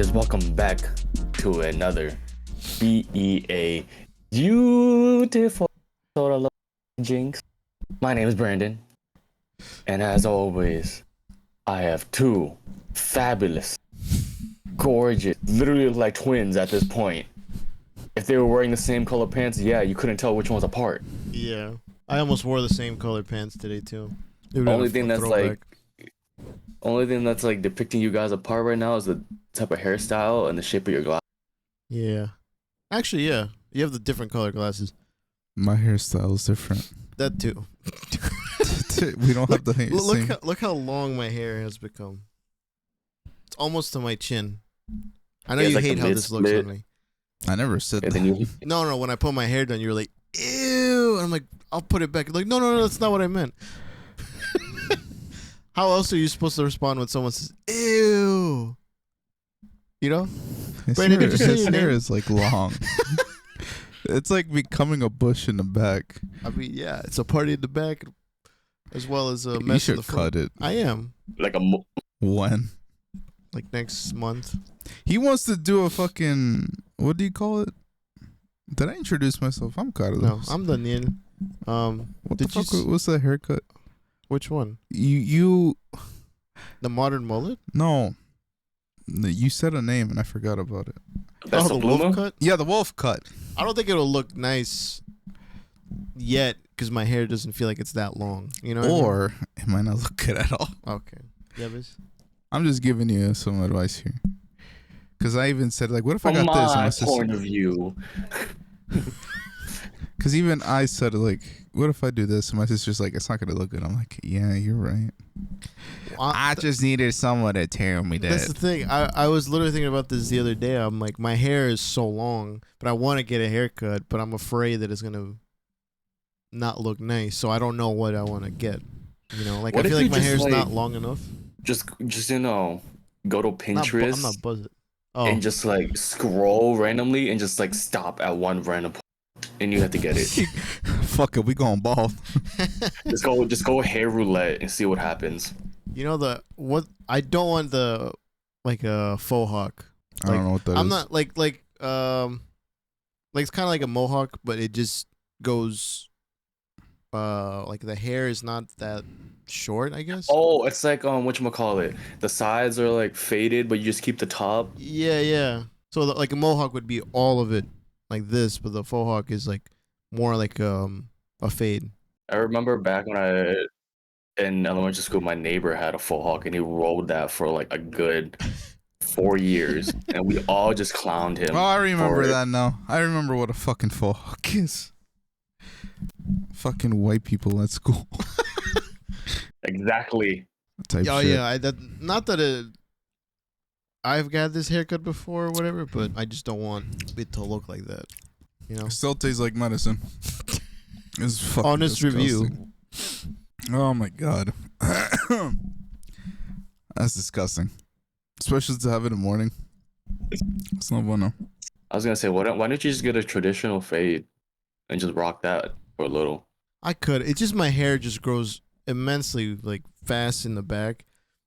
Hijinks, welcome back to another BEA beautiful episode of Hijinks. My name is Brandon, and as always, I have two fabulous, gorgeous, literally look like twins at this point. If they were wearing the same color pants, yeah, you couldn't tell which one's apart. Yeah, I almost wore the same color pants today too. Only thing that's like depicting you guys apart right now is the type of hairstyle and the shape of your glass. Yeah, actually, yeah, you have the different color glasses. My hairstyle is different. That too. We don't have the same. Look how long my hair has become. It's almost to my chin. I know Yeah, you like hate the how this looks on me. I never said And that. then you, No, when I put my hair down, you were like, ew. And I'm like, I'll put it back. You're like, no, that's not what I meant. How else are you supposed to respond when someone says, ew? You know? His Brandon, hair, did you say his your hair name? is like long. It's like becoming a bush in the back. I mean, yeah, it's a party in the back as well as a You mess in should the front. cut it. I am. like When? Like next month. He wants to do a fucking, what do you call it? Did I introduce myself? I'm Carlos. No, I'm Daniel. What did the you fuck? What's that haircut? Which one? You The modern mullet? no. You said a name and I forgot about it. that's the the wolf Bluma? cut? Yeah, the wolf cut. I don't think it'll look nice yet because my hair doesn't feel like it's that long. You know what I mean? Or it might not look good at all. Okay. Yeah, but I'm just giving you some advice here. Because I even said, like, what if I From got this? And my my sister, point of view, because even I said, like, what if I do this? And my sister's like, it's not going to look good. I'm like, yeah, you're right. I just needed someone to tell me that's the thing. I was literally thinking about this the other day. I'm like, my hair is so long, but I want to get a haircut, but I'm afraid that it's going to not look nice. So I don't know what I want to get. You know, like What I if feel you like my just, hair's like, not long enough. just go to I'm Pinterest not buzzing. Oh, and just like scroll randomly and just like stop at one random point, and you have to get it. Fuck it, we going bald. just go hair roulette and see what happens. you know I don't want the like a faux hawk. I don't know what that is. I'm not like it's kind of like a mohawk, but it just goes like the hair is not that short, I guess. Oh, it's like whatchamacallit. The sides are like faded, but you just keep the top. Yeah. So like a mohawk would be all of it like this, but the faux hawk is like more like a fade. I remember back when I in elementary school, my neighbor had a faux hawk, and he rolled that for like a good 4 years, and we all just clowned him. Oh, I remember for it. that now. I remember what a fucking faux hawk is. Fucking white people at school. Exactly. Type Oh shit. yeah, not that I've got this haircut before or whatever, but I just don't want it to look like that. You know. It still tastes like medicine. It's fucking Honest disgusting. review. Oh my god. That's disgusting. Especially to have it in the morning. It's not bueno. I was gonna say, why don't you just get a traditional fade and just rock that for a little? I could. It's just my hair just grows immensely like fast in the back.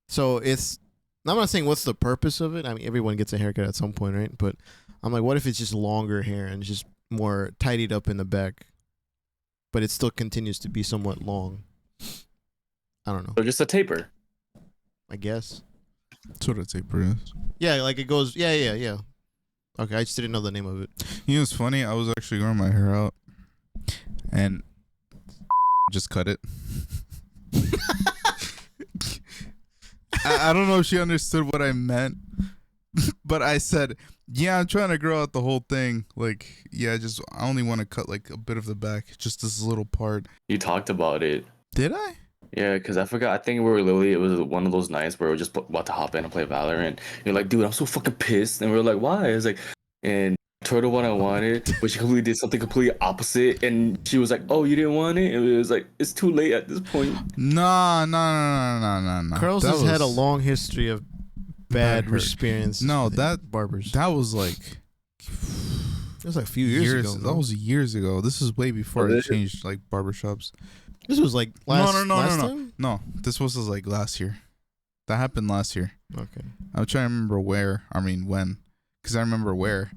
So I'm not saying what's the purpose of it. I mean, everyone gets a haircut at some point, right? But I'm like, what if it's just longer hair and just more tidied up in the back, but it still continues to be somewhat long? I don't know. So just a taper. I guess. That's what a taper is. Yeah, like it goes. Yeah. Okay, I just didn't know the name of it. You know what's funny? I was actually growing my hair out. And just cut it. I don't know if she understood what I meant, but I said, yeah, I'm trying to grow out the whole thing. Like, yeah, I only want to cut like a bit of the back, just this little part. You talked about it. Did I? Yeah, because I forgot. I think we were literally, it was one of those nights where we were just about to hop in and play Valorant. You're like, dude, I'm so fucking pissed. And we were like, why? It's like, and Turtle what I wanted, but she completely did something completely opposite. And she was like, oh, you didn't want it? And it was like, it's too late at this point. No. Carlos That has had a was- long history of bad Bad hurt. experience. No, with that- barbers. That was like It was like a few years ago. That was years ago. This is way before I changed like barbershops. This was like last No. time? No, this was like last year. That happened last year. Okay. I'm trying to remember when. Because I remember where.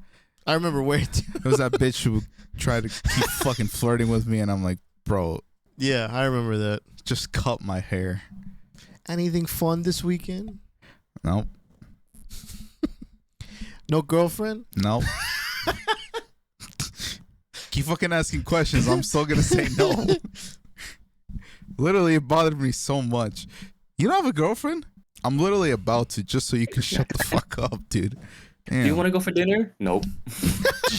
I remember where. It was that bitch who tried to keep fucking flirting with me, and I'm like, bro. Yeah, I remember that. Just cut my hair. Anything fun this weekend? Nope. No girlfriend? Nope. Keep fucking asking questions. I'm still gonna say no. Literally, it bothered me so much. You don't have a girlfriend? I'm literally about to, just so you can shut the fuck up, dude. Damn. Do you want to go for dinner? Nope.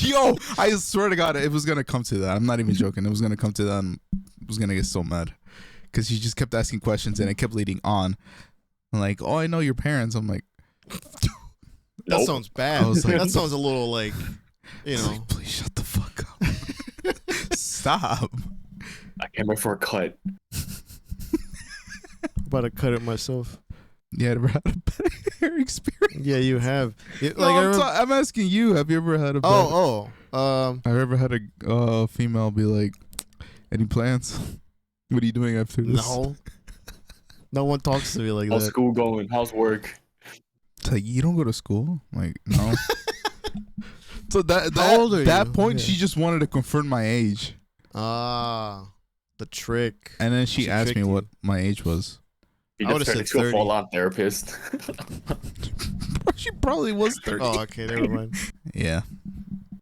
Yo, I swear to God, it was gonna come to that. I'm not even joking. It was gonna come to that, and I was gonna get so mad because she just kept asking questions, and it kept leading on. I'm like, oh, I know your parents. I'm like, That Nope. sounds bad. I was like- That sounds a little like, you it's know. like, please shut the fuck up. Stop. I came here for a cut. About to cut it myself. You ever had a bad hair experience? Yeah, you have. No, I'm asking you. Have you ever had a bad Have you ever had a female be like, any plans? What are you doing after this? No. No one talks to me like How's that. school going? How's work? It's like, you don't go to school? I'm like, no. So How old are that you? point, Yeah. she just wanted to confirm my age. Ah, the trick. And then she asked me tricked what you. my age was. You I just would've turned said into a 30. full-on therapist. She probably was 30. Oh, okay, never mind. Yeah.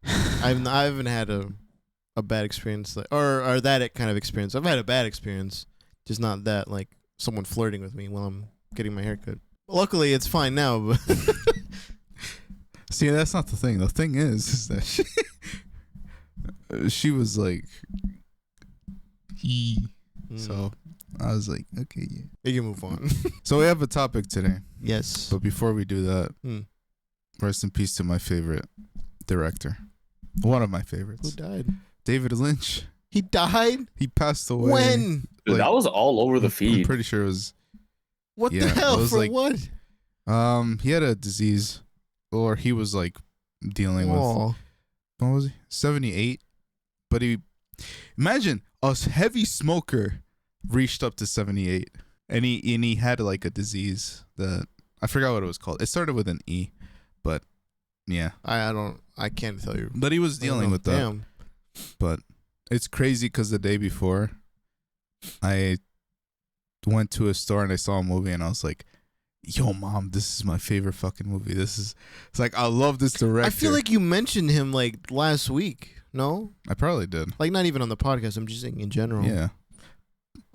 I haven't had a bad experience like, or that kind of experience. I've had a bad experience, just not that like someone flirting with me while I'm getting my haircut. Luckily, it's fine now. But See, that's not the thing. The thing is that she was like, so I was like, okay, yeah. you can move on. So we have a topic today. Yes. But before we do that, rest in peace to my favorite director. One of my Who favorites. died? David Lynch. He died? He passed away. When? Dude, Like, that was all over the I'm feed. pretty sure it was. What Yeah, the it hell? was For like- what? He had a disease, or he was like dealing with. Oh. What was he? 78. But imagine a heavy smoker reached up to 78, and he had like a disease that I forgot what it was called. It started with an E, but yeah. I can't tell you. But he was dealing with that. Damn. But it's crazy because the day before, I went to a store and I saw a movie and I was like, yo, Mom, this is my favorite fucking movie. It's like, I love this director. I feel like you mentioned him like last week. No? I probably did. Like not even on the podcast. I'm just saying in general. Yeah.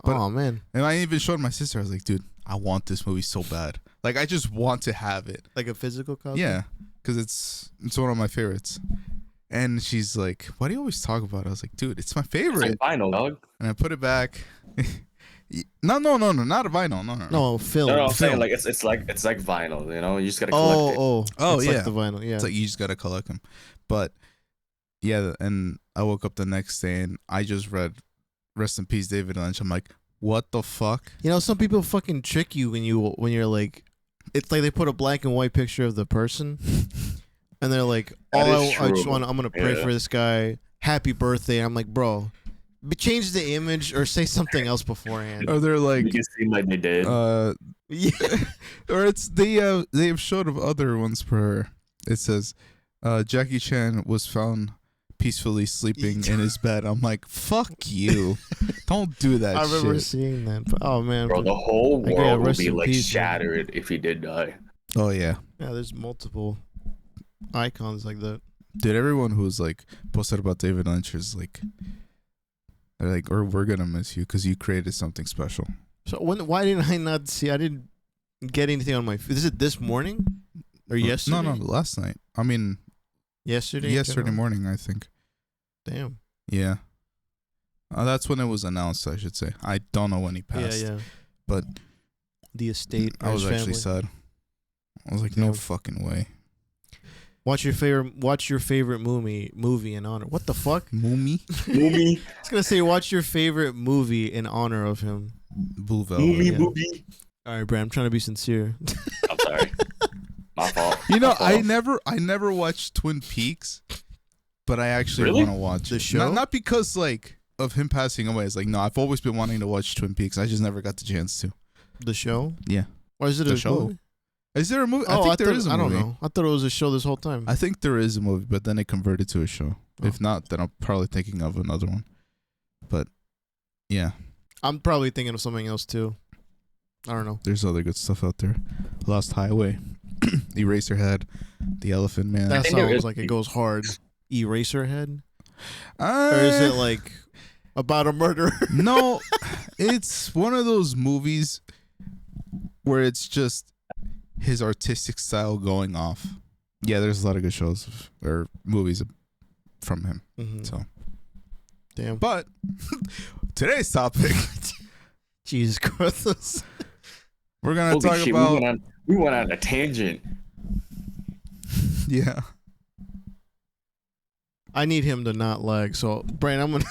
But- Oh man. And I even showed my sister. I was like, dude, I want this movie so bad. Like, I just want to have it. Like a physical copy? Yeah. Because it's one of my favorites. And she's like, why do you always talk about it? I was like, dude, it's my It's favorite. like vinyl, dog. And I put it back. No, not a vinyl. No. No, film. No, I'm saying Film. like it's like vinyl. You know, you just gotta collect it. Oh, It's yeah. like the vinyl. Yeah. It's like you just gotta collect them. But yeah, and I woke up the next day and I just read Rest in Peace, David Lynch. I'm like, what the fuck? You know, some people fucking trick you when you're like, it's like they put a black and white picture of the person, and they're like, That "Oh, is I just true. want, I'm gonna pray Yeah. for this guy. Happy birthday." I'm like, bro, change the image or say something else beforehand. Or they're like, You can seem like they did. Yeah. or it's they have showed of other ones for her. It says, Jackie Chan was found peacefully sleeping in his bed. I'm like, fuck you. Don't do that I remember shit. seeing that. But, oh man, Bro, the whole Yeah, world would rest be in like peace, man. shattered if he did die. Oh, yeah. yeah, there's multiple icons like that. Dude, everyone who's like posted about David Lynch is like, they're like, or we're gonna miss you because you created something special. So why didn't I not see? I didn't get anything on my. Is it this morning or yesterday? No, last night. I mean, Yesterday. yesterday morning, I think. Damn. Yeah. That's when it was announced, I should say. I don't know when he passed. Yeah. But The estate. I was his actually family. sad. I was like, Yeah. no fucking way. Watch your favorite movie in honor. What the fuck? Moomy? Movie, I was gonna say watch your favorite movie in honor of him. Blue Velvet. movie, yeah. movie. All right, Brad. I'm trying to be sincere. I'm sorry. My fault. You know, My fault. I never watched Twin Peaks, but I actually Really? want to watch The it. show? Not because like of him passing away. It's like, no, I've always been wanting to watch Twin Peaks. I just never got the chance to. The show. Yeah. Or is it The a show. movie? Is there a movie? Oh, I think there is a movie. I don't know. I thought it was a show this whole time. I think there is a movie, but then it converted to a show. Oh. If not, then I'm probably thinking of another one. But yeah, I'm probably thinking of something else too. I don't know. there's other good stuff out there. Lost Highway, Eraserhead, The Elephant Man. That think there sounds is- like it goes hard. Eraserhead? Or is it like about a murderer? No, it's one of those movies where it's just his artistic style going off. Yeah, there's a lot of good shows or movies from him. Mhm. So, Damn. but today's topic, Jesus Christ. we're gonna Holy talk shit, about we went on a tangent. yeah. I need him to not lag. So, Brian, I'm gonna.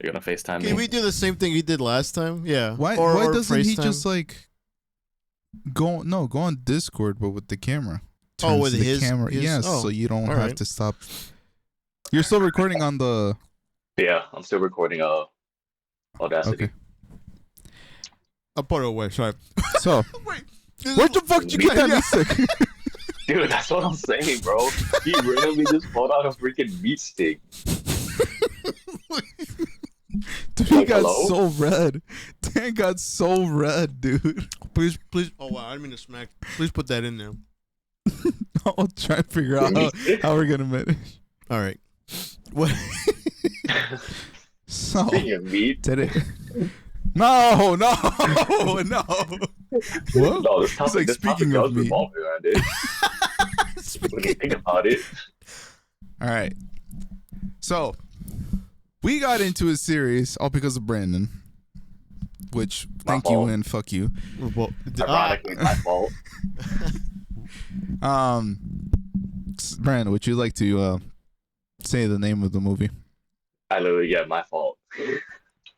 You're gonna FaceTime Can me. we do the same thing he did last time? Yeah. Why Or doesn't he FaceTime. just like go on Discord but with the camera? Oh, Turns with the his- camera. his- Yes, oh, so you don't all have right. to stop. You're still recording on the Yeah, I'm still recording Audacity. okay. I'll put it away. Sorry. So Wait. where the fuck did you get that Yeah. meat stick? Dude, that's what I'm saying, bro. He randomly just pulled out a freaking meat stick. Dude, he Like, got hello? so red. Dan got so red, dude. Please. Oh, wow. I didn't mean to smack. Please put that in there. I'll try and figure out how we're gonna manage. All right. What? So Speaking of meat, today. No. no, What? this topic, like, this topic speaking does of meat. revolve around it. When you think about it, All right. So we got into a series all because of Brandon. Which My thank you fault. and fuck you. ironically, my fault. Brandon, would you like to say the name of the movie? I literally, yeah, my fault.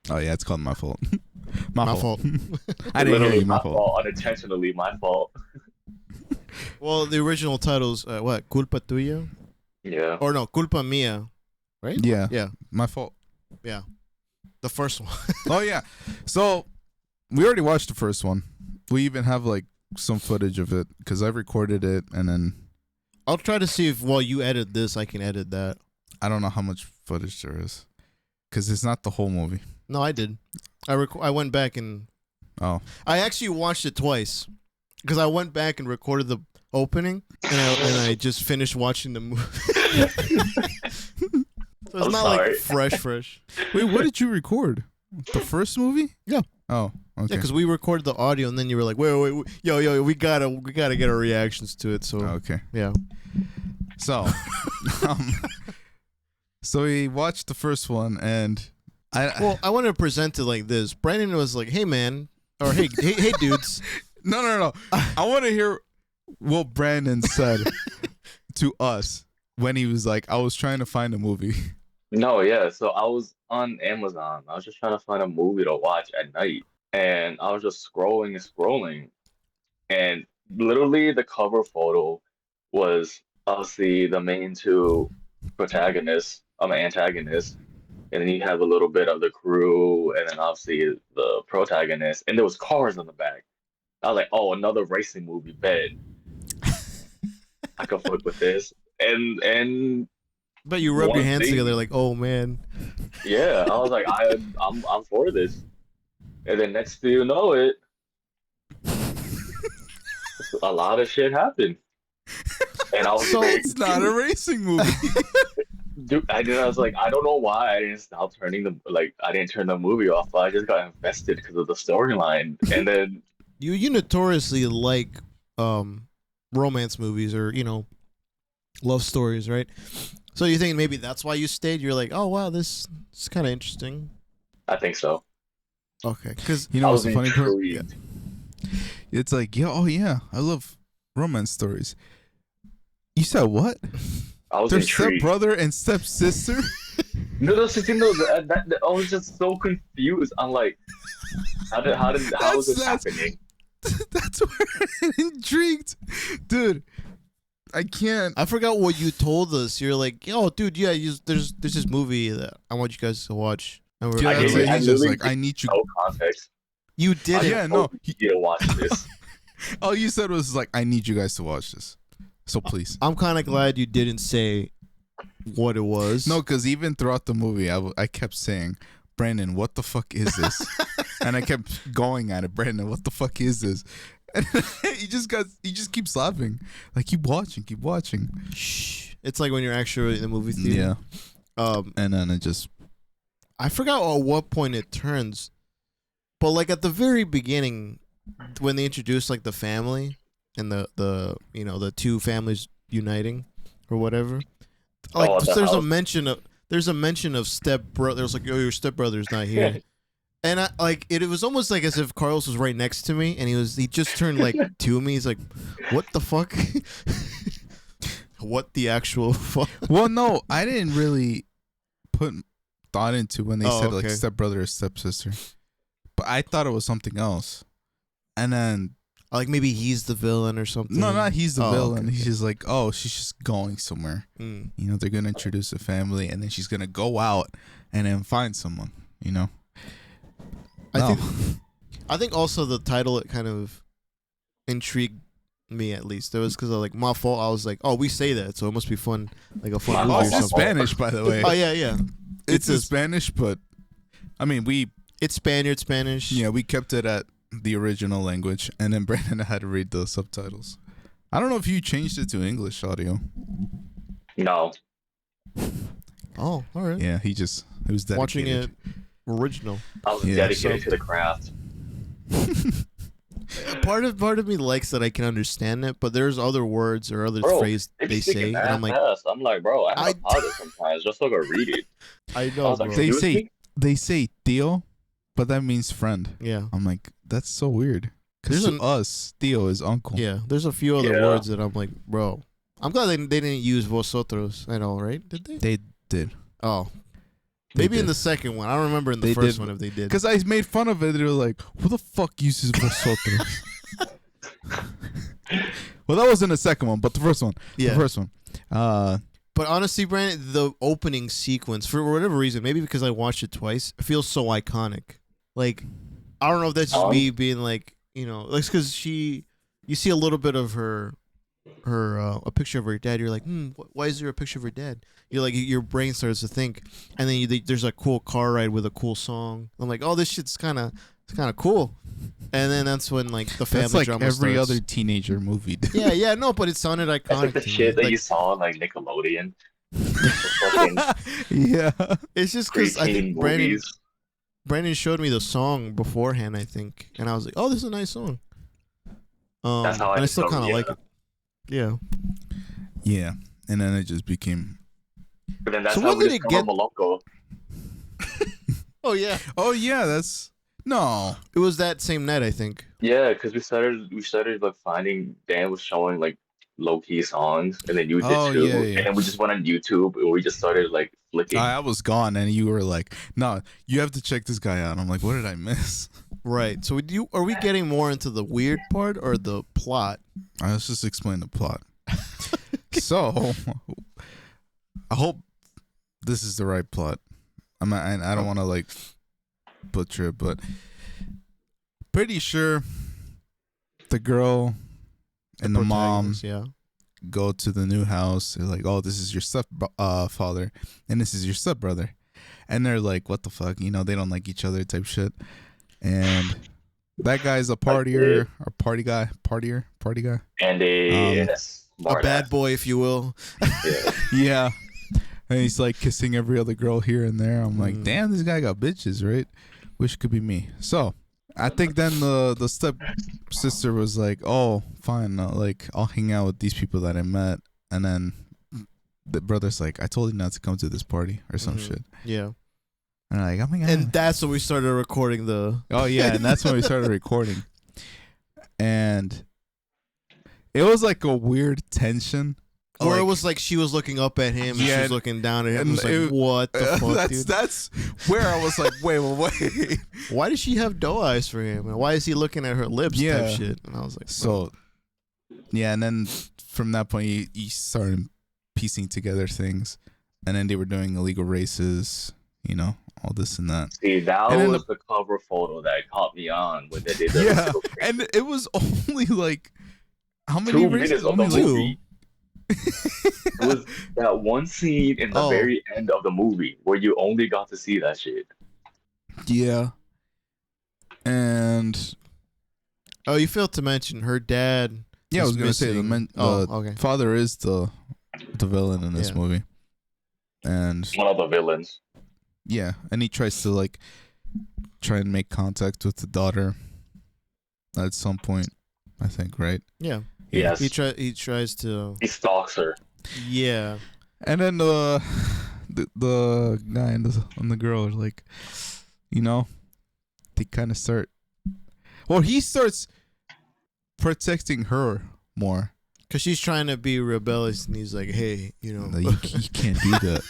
Oh yeah, it's called My Fault. My fault. I didn't hear Literally you. My fault. unintentionally my fault. Well, the original title's what? Culpa tuya? Yeah. Or no, culpa mia. Right? Yeah, Yeah. My Fault. The first one. Oh yeah. So we already watched the first one. We even have like some footage of it because I recorded it, and then I'll try to see if while you edit this, I can edit that. I don't know how much footage there is because it's not the whole movie. No, I did. I went back and Oh, I actually watched it twice because I went back and recorded the opening and I just finished watching the movie. So it's I'm not sorry. like fresh. wait, what did you record? The first movie? Yeah. Oh, Yeah, okay. because we recorded the audio and then you were like, wait, yo, we gotta get our reactions to it. So Okay. yeah. So, so we watched the first one, and Well, I want to present it like this. Brandon was like, "Hey, man," or "Hey, hey, dudes." no. I want to hear what Brandon said to us when he was like, "I was trying to find a movie." No, yeah. So I was on Amazon. I was just trying to find a movie to watch at night. And I was just scrolling. And literally the cover photo was obviously the main two protagonists, antagonists. And then you have a little bit of the crew, and then obviously the protagonist. And there was cars on the back. I was like, oh, another racing movie, bet. I could fuck with this. And But you rub One your hands thing- together like, "Oh man." yeah, I was like, I'm for this. And then next thing you know it, a lot of shit happened. And I was So like, it's not a racing movie. dude, I was like, I don't know why I didn't stop I didn't turn the movie off, but I just got invested because of the storyline. And then You notoriously like romance movies or love stories, right? So you think maybe that's why you stayed? You're like, "Oh wow, this is kind of interesting." I think so. Okay, because You I know what's was the funny part? intrigued. It's like, yeah, I love romance stories. You said what? I was Their intrigued. stepbrother and stepsister? No, that's the thing though. I was just so confused. I'm like, how is this That's- happening? That's where I'm intrigued. Dude, I can't. I forgot what you told us. You're like, "Oh, dude, yeah, there's this movie that I want you guys to watch." And we're Yeah, I that's didn't- it. I He's just literally like, I need you. No context. You did it. Yeah, no. You don't watch this. All you said was like, I need you guys to watch this. So please. I'm kind of glad you didn't say what it was. No, because even throughout the movie, I kept saying, Brandon, what the fuck is this? And I kept going at it. Brandon, what the fuck is this? And he just keeps laughing. Like, keep watching. Shh. It's like when you're actually in the movie theater. Yeah. And then it just. I forgot at what point it turns, but like at the very beginning, when they introduce like the family and the you know the two families uniting or whatever, like there's a mention of stepbrother. There's like, oh, your stepbrother's not here, and I like it was almost like as if Carlos was right next to me, and he just turned like to me. He's like, what the fuck? What the actual fuck? Well, no, I didn't really put thought into when they said like okay. stepbrother or stepsister, but I thought it was something else. And then Like maybe he's the villain or something. no, not he's the villain. Okay. He's just like, oh, she's just going somewhere. Mm. You know, they're gonna introduce a family, and then she's gonna go out and then find someone. You know, I think also the title it kind of intrigued me at least. It was because of like my fault. I was like, oh, we say that, so it must be fun, like a fun My movie fault. or it's in something. Spanish, by the way. Oh yeah. It's in Spanish, but I mean, It's Spaniard Spanish. we kept it at the original language, and then Brandon had to read the subtitles. I don't know if you changed it to English audio. No. Oh, all right. Yeah, it was dedicated. Watching it original. I was Yeah, dedicated to the craft. Part of me likes that I can understand it, but there's other words or other phrases they say, and I'm like, fast. I'm like, bro, I have a powder sometimes. Just so I can read it. I I know, was like, bro. They say tío, but that means friend. Yeah, I'm like, that's so weird. Because There's to us, tío is uncle. yeah. There's a few other Yeah. words that I'm like, bro. I'm glad they didn't use vosotros at all, right? Did they? They did. Oh, They maybe in did. the second one. I don't remember in the They first did. one if they did. Because I made fun of it. They were like, who the fuck uses vosotros? Well, that wasn't the second one, but the first one. Yeah. The first one. But honestly, Brandon, the opening sequence, for whatever reason, maybe because I watched it twice, it feels so iconic. Like, I don't know if that's just me being like, you know, like, because you see a little bit of her, a picture of her dad. You're like, why is there a picture of her dad? You're like, your brain starts to think, and then there's a cool car ride with a cool song. I'm like, oh, this shit's kind of cool. And then that's when like the family that's like drama every starts. other teenager movie. Yeah, no, but it sounded iconic. That's like the to shit me. that you saw on like Nickelodeon. The fucking Yeah. It's just because I preteen think movies. Brandon showed me the song beforehand, I think, and I was like, "Oh, this is a nice song." That's how I and I still kind of discovered like it. Yeah. Yeah. And then it just became. But then that's So how when we did it discovered get- Moloko. Oh yeah. Oh, yeah. That's. No. It was that same night, I think. Yeah, because we started like finding Dan was showing like low key songs, and then you did Oh, too. yeah, yeah. And then we just went on YouTube and we just started like flicking. I was gone, and you were like, no, you have to check this guy out. I'm like, what did I miss? Right. So are we getting more into the weird part or the plot? Let's just explain the plot. So, I hope this is the right plot. I don't want to like butcher it, but pretty sure the girl and the mom Protagonist, yeah. go to the new house. They're like, oh, this is your step father, and this is your step brother, and they're like, what the fuck, you know, they don't like each other type shit, and that guy's a partier, or party guy, and a smart bad boy, if you will. Yeah. yeah. And he's like kissing every other girl here and there. I'm like, damn, this guy got bitches, right? Wish it could be me. So I think then the step sister was like, oh, fine, like I'll hang out with these people that I met. And then the brother's like, I told you not to come to this party or some shit. Yeah. And I'm like, oh my God. And that's when we started recording the. Oh yeah, and that's when we started recording. And it was like a weird tension. Or Like- it was like she was looking up at him and she Yeah, was looking down at him. and It was like, it- what the fuck, dude? That's where I was like, wait. Why does she have doe eyes for him? And why is he looking at her lips Yeah. type shit? And I was like, So, yeah, and then from that point, he started piecing together things, and then they were doing illegal races. you know, all this and that. See, that And then was the cover photo that caught me on when they did the Yeah, little and it was only like how many 2 races? minutes of Only the like movie. It was that one scene in the Oh. very end of the movie where you only got to see that shit. yeah. And Oh, you failed to mention her dad. yeah, I is was gonna say missing. the Okay. father is the villain in this Yeah. movie, and One of the villains. yeah, and he tries to like try and make contact with the daughter at some point, I think, right? Yeah. Yes. He tries to. He stalks her. Yeah. And then the guy and the girl are like, you know, they kind of start. Well, he starts protecting her more. Cause she's trying to be rebellious, and he's like, "Hey, you know, Like, you can't do that.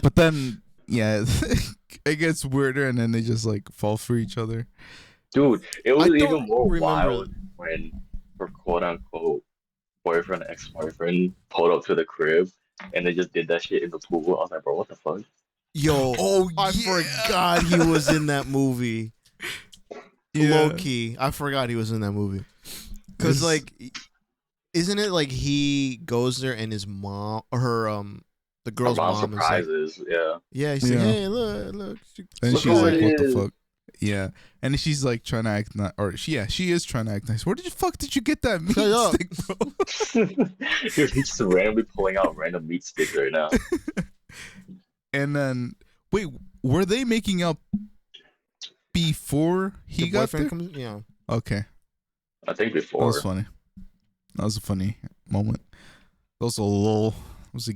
But then, yeah, it gets weirder, and then they just like fall for each other. Dude, it was I don't even more remember- wild when her quote unquote boyfriend, ex-boyfriend pulled up to the crib and they just did that shit in the pool. I was like, bro, what the fuck? yo, Oh, I forgot he was in that movie. Low key, I forgot he was in that movie. Cause like, isn't it like he goes there and his mom, or her the girl's Her mom mom is like, surprises, yeah. yeah, he's Yeah. like, hey, look. And Look she's who like, it "What the is." fuck?" Yeah, and she's like trying to act nice, or she is trying to act nice. Where did you fuck did you get that meat Shut up. stick, bro? Dude, he's just randomly pulling out random meat sticks right now. And then, wait, were they making up before he The got there? boyfriend comes, yeah. Okay, I think that before. was funny. That was a funny moment. That was a lull. It was a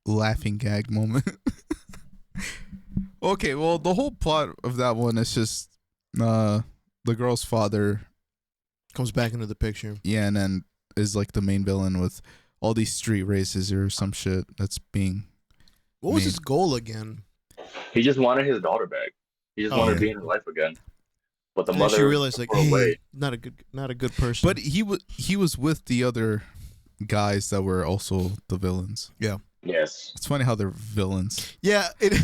laughing gag moment. Okay, well, the whole plot of that one is just the girl's father, Comes back into the picture. yeah, and then is like the main villain with all these street races or some shit that's being. What was Made. his goal again? He just wanted his daughter back. He just Oh, wanted yeah. to be in her life again. But the And then mother she realized like, took her hey, away. not a good person. But he was with the other guys that were also the villains. Yes. It's funny how they're villains. yeah, it.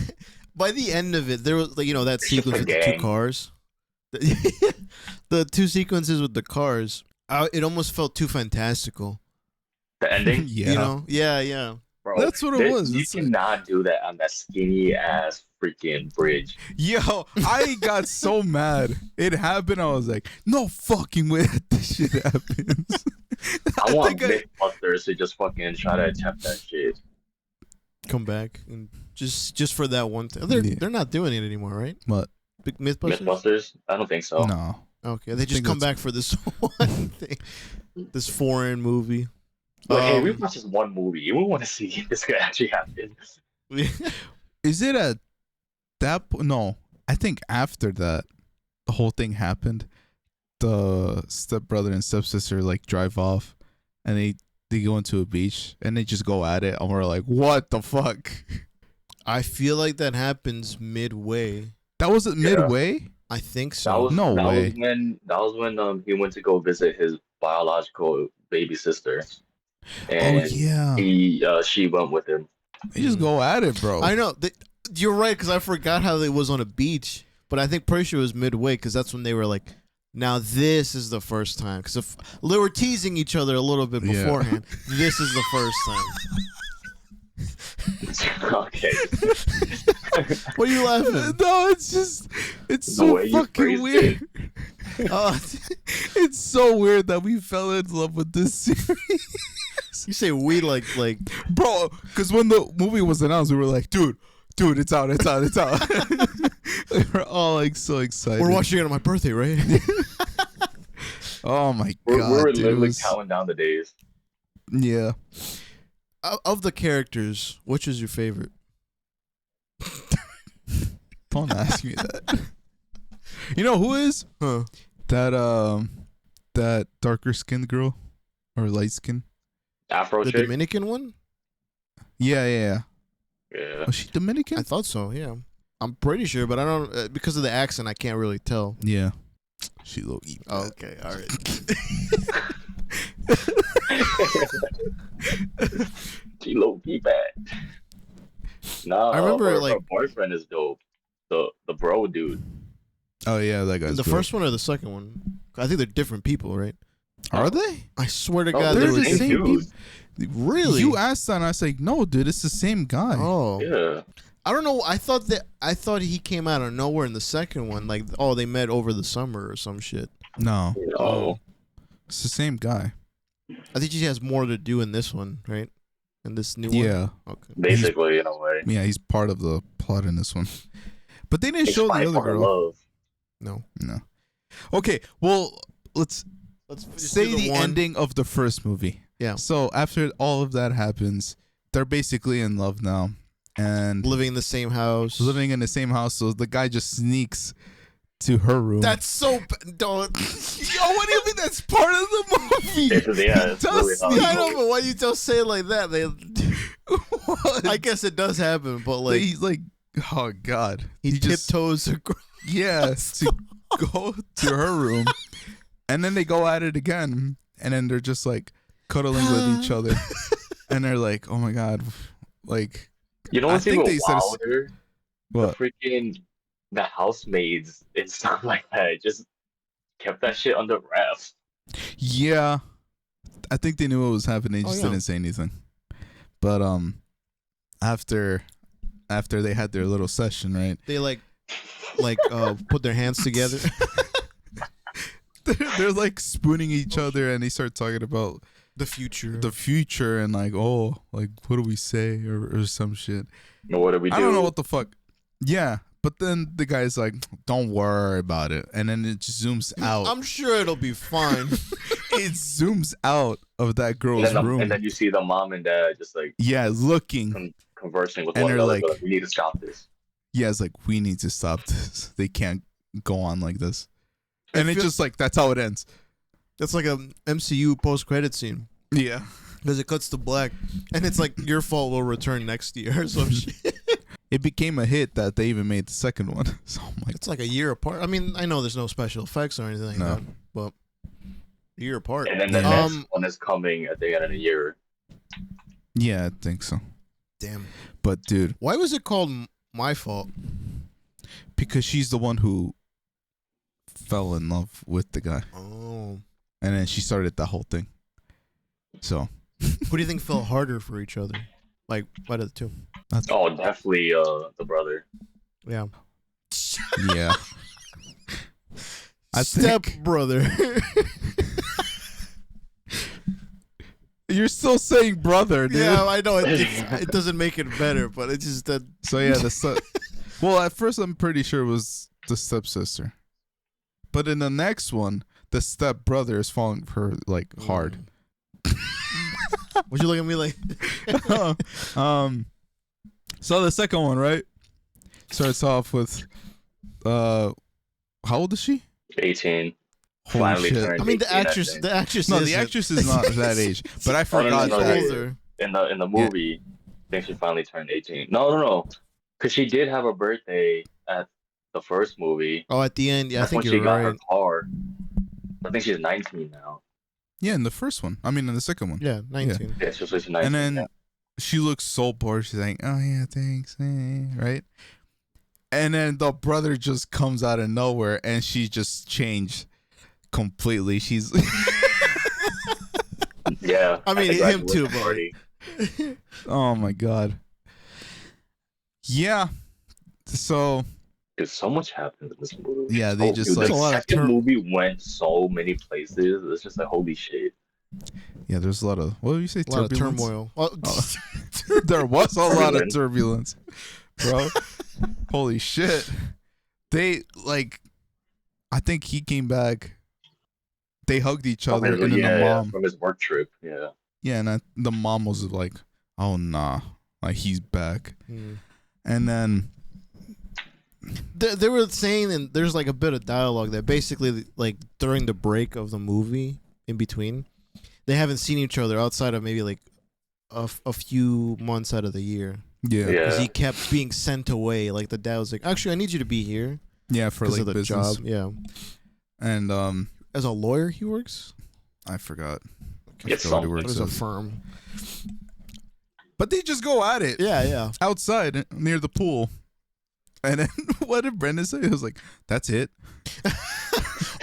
By the end of it, there was like, you know, that It's just sequence a with the two gang. cars. The two sequences with the cars. It almost felt too fantastical. The ending? Yeah. You know? Yeah. Bro, That's what it was. You It's like- cannot do that on that skinny ass freaking bridge. Yo, I got so mad. It happened. I was like, no fucking way that this shit happens. I want think Mythbusters to just fucking try to attempt that shit. Come back and just for that one thing. Yeah. They're not doing it anymore, right? But Big Mythbusters. Mythbusters? I don't think so. no. Okay, they just think come that's- back for this one thing, this foreign movie. Like, hey, we Um, watched this one movie. We want to see if this could actually happen. Is it at that point? No. I think after that, the whole thing happened. The stepbrother and stepsister like drive off, and they go into a beach and they just go at it, and we're like, what the fuck? I feel like that happens midway. That wasn't Yeah. midway. I think That so. was No that way. Was when he went to go visit his biological baby sister, and Oh yeah, she went with him. they just go at it, bro. I know. You're right, because I forgot how it was on a beach. But I think pretty sure it was midway, because that's when they were like, now this is the first time. Because if they were teasing each other a little bit Yeah. beforehand, this is the first time. Okay. What are you laughing? No, it's just it's The so way you fucking phrased weird. Oh, It's so weird that we fell in love with this series, you say we like bro. Because when the movie was announced, we were like, dude, it's out. We were all like so excited. we're watching it on my birthday, right? Oh my We god, were dude, it literally was- counting down the days. yeah. Of the characters, which is your favorite? Don't ask me that. You know who is Huh? that darker skinned girl or light skin? Afro The chick. Dominican one? Yeah. Yeah. Was she Dominican? I thought so. Yeah, I'm pretty sure, but I don't because of the accent. I can't really tell. Yeah. She low eat. Oh, okay, all right. She low key bad. No, I remember her boyfriend is dope. The bro dude. Oh yeah, that guy's the dope. first one or the second one. I think they're different people, right? Are they? I swear to No, God, they're they were the same dude. Really? You asked that, and I was like, no, dude, it's the same guy. Oh, Yeah. I don't know. I thought he came out of nowhere in the second one. Like, oh, they met over the summer or some shit. No, Oh. it's the same guy. I think he has more to do in this one, right? In this new one. Yeah, Okay. Basically, in a way. yeah, he's part of the plot in this one. But they didn't It's show the fight other for her girl. love. No. No. Okay, well, let's just say do the one. ending of the first movie. Yeah. So after all of that happens, they're basically in love now, and Living in the same house. living in the same house. So the guy just sneaks to her room. That's so. Don't. Yo, what do you mean that's part of the movie? It's really Does how the- it Yeah, I know, goes. but why you don't say it like that? They. What? I guess it does happen, but like He's like, oh god, he just tiptoes across. yeah to go to her room, and then they go at it again, and then they're just like cuddling with each other, and they're like, oh my god, like You know I what's think even they said wilder? what? The housemaids and stuff like that just kept that shit under wraps. Yeah, I think they knew what was happening. They Oh, just yeah. didn't say anything. But after they had their little session, right? They like put their hands together. They're like spooning each other, and they start talking about The future. the future and like, oh, like what do we say or some shit. You know, what do we do? I don't know what the fuck. Yeah, but then the guy's like, don't worry about it, and then it just zooms out. I'm sure it'll be fine. It zooms out of that girl's room. and then you see the mom and dad just like Yeah, looking. conversing with And one they're another. like- Like, we need to stop this. Yeah, it's like, we need to stop this. They can't go on like this. I And it's feel- just like, that's how it ends. That's like a MCU post-credit scene Yeah. because it cuts to black, and it's like your fault will return next year or some shit. It became a hit that they even made the second one. So I'm like, It's like a year apart. I mean, I know there's no special effects or anything like No. that, but a year apart. And then the Yeah. next one is coming at the end of the year. yeah, I think so. Damn. But dude, Why was it called My Fault? because she's the one who fell in love with the guy. Oh. And then she started the whole thing. So, Who do you think fell harder for each other? Like, out of the two? Oh, definitely the brother. Yeah. yeah. I Step think brother. you're still saying brother, dude. Yeah, I know it doesn't make it better, but it's just that. So yeah, well, at first I'm pretty sure it was the stepsister, but in the next one, the step brother is falling for her like hard. Would you look at me like? So the second one, right, starts off with, how old is she? 18. Holy Finally shit! turned I mean, 18, I think. the actress. No, the isn't. actress is not that age, but I forgot no, that. yeah. older. In the movie, I think she finally turned 18. No. Because she did have a birthday at the first movie. Oh, at the end, yeah, I That's think when she you're got right. her car. I think she's 19 now. Yeah, in the first one. I mean, in the second one. Yeah, 19. Yeah, she's 19. And then yeah. she looks so bored. She's like, "Oh yeah, thanks," right? And then the brother just comes out of nowhere, and she just changed completely. She's Yeah. I mean, at the him too, graduation but- party. oh my god. Yeah. So Because so much happened in this movie. yeah, they just dude, like a lot the of second movie went so many places. It's just like, holy shit. yeah. There's a lot of what did you say? A lot of Turbulence? turmoil. Well, Oh. There was a lot of turbulence, bro. Holy shit. They like. I think he came back. They hugged each other, and then the mom. from his work trip. Yeah. Yeah, and the mom was like, "Oh nah, like he's back." Hmm. And then They were saying, and there's like a bit of dialogue that basically, like during the break of the movie, in between, they haven't seen each other outside of maybe like a few months out of the year. yeah, Because Yeah. he kept being sent away. Like the dad was like, "Actually, I need you to be here for because like of the business. job." Yeah, And as a lawyer, he works. I forgot. It's forgot what he something. What works is a as. firm? But they just go at it Yeah. outside near the pool. And then what did Brendan say? He was like, "That's it."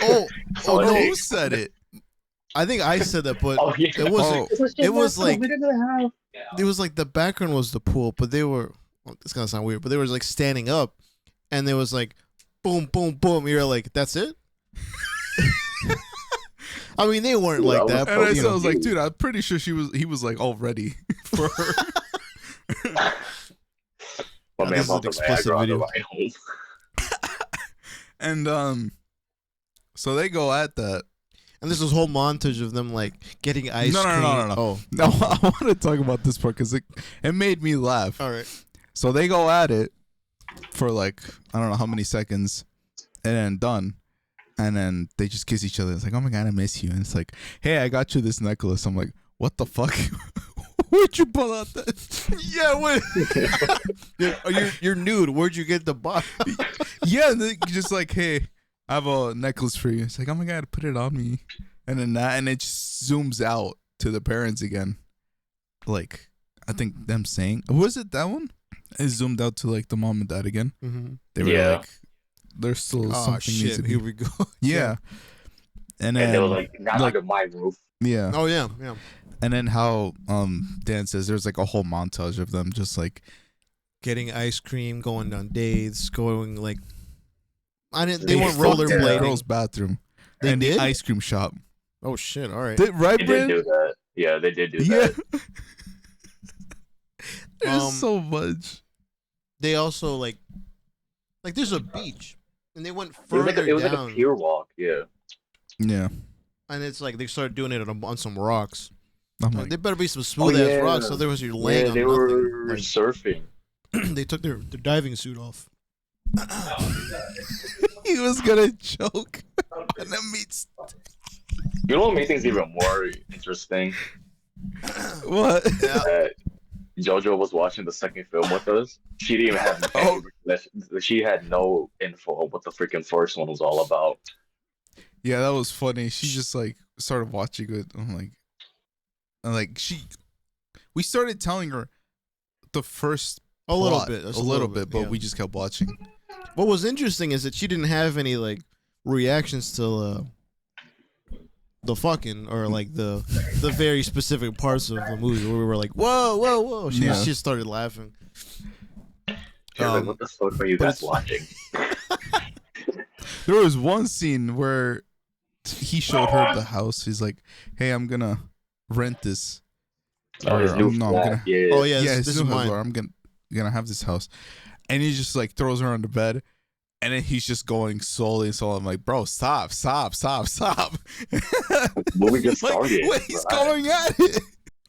Oh all it no, takes. Who said it? I think I said that, but Oh yeah. it was Oh. it was like it was like the background was the pool, but they were. Well, it's gonna sound weird, but they were like standing up, and there was like, boom, boom, boom. You're like, that's it. I mean, they weren't like that, And but I you know. was like, dude, I'm pretty sure he was like all ready for her. My man This is bought an the explicit Viagra on the video. ride home. And so they go at that. And there's this whole montage of them like getting ice cream. No. Oh, No, I want to talk about this part because it made me laugh. all right. So they go at it for like, I don't know how many seconds, and then done. And then they just kiss each other. It's like, oh my God, I miss you. And it's like, hey, I got you this necklace. I'm like, what the fuck? Where'd you pull out that? Yeah, what? You're nude. Where'd you get the box? Yeah, and they just like, hey, I have a necklace for you. It's like, oh my God, put it on me. And then and it just zooms out to the parents again. Like, I think them saying, was it that one? It zoomed out to like the mom and dad again. Mm-hmm. They were Yeah. like, there's still Oh something needs shit! to be. Here we go. Yeah. And then And they were like, not like- under my roof. yeah. Oh yeah. And then how Dan says there's like a whole montage of them just like Getting ice cream, going on dates, going like. I didn't. They They weren't fucked in the rollerblading. girls' bathroom. They and did? the ice cream shop. Oh shit! All right. Right, They did Brent? do that. Yeah, they did do Yeah. that. There's so much. They also like there's a beach, and they went It was, further like down, a pier walk. Yeah. Yeah. and it's like they started doing it on some rocks. I'm Like, like, there better be some smooth ass yeah. rocks, so there was you're laying Yeah, on they nothing. were Like, surfing. they took their diving suit off. he was gonna choke. And then meets You know what made things even more interesting? what? That JoJo was watching the second film with us. She didn't even have she had no info on what the freaking first one was all about. Yeah, that was funny. She just like started watching it. I'm like, we started telling her the first A little plot, bit, just a little bit, but yeah. we just kept watching. What was interesting is that she didn't have any like reactions to the fucking or like the very specific parts of the movie where we were like, whoa. She Yeah. just started laughing. She was like, what the fuck are you but guys it's- watching? There was one scene where he showed her the house. He's like, "Hey, I'm gonna rent this." Oh, his new I'm flat. gonna, Yeah. Oh yeah, yeah, this his is new house, mine. or I'm gonna have this house, and he just like throws her on the bed, and then he's just going slowly. So I'm like, "Bro, stop!" Movie just Like, started. wait, he's Relax. going at it,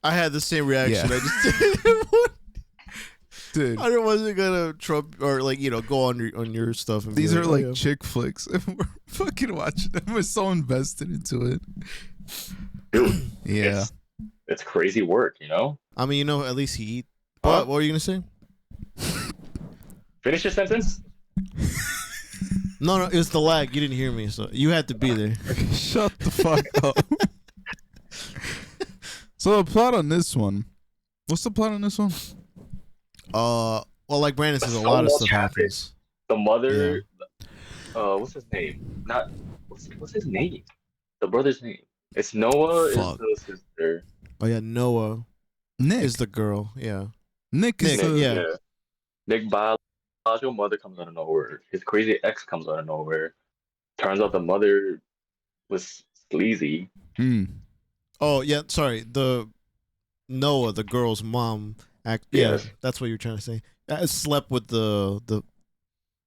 I had the same reaction. Yeah. I just didn't. dude. I wasn't gonna trump or like go on your stuff. And be These are "Oh, like yeah." chick flicks. We're fucking watching them. We're so invested into it. Dude, Yeah. it's crazy work, you know? I mean, at least he eat. Huh? What were you gonna say? Finish your sentence? No, it was the lag. You didn't hear me, so you had to be there. Shut the fuck up. So the plot on this one. What's the plot on this one? Well, like Brandon says, a So lot of much stuff happened. happens. The mother, what's his name? Not what's his name? The brother's name. It's Noah. Fuck. Is the sister. Oh yeah, Noah Nick. is the girl. Yeah. Nick is Nick, the yeah. Nick biological mother comes out of nowhere. His crazy ex comes out of nowhere. Turns out the mother was sleazy. Hmm. Oh yeah, sorry. The Noah, the girl's mom, yeah, Yes. that's what you're trying to say. Slept with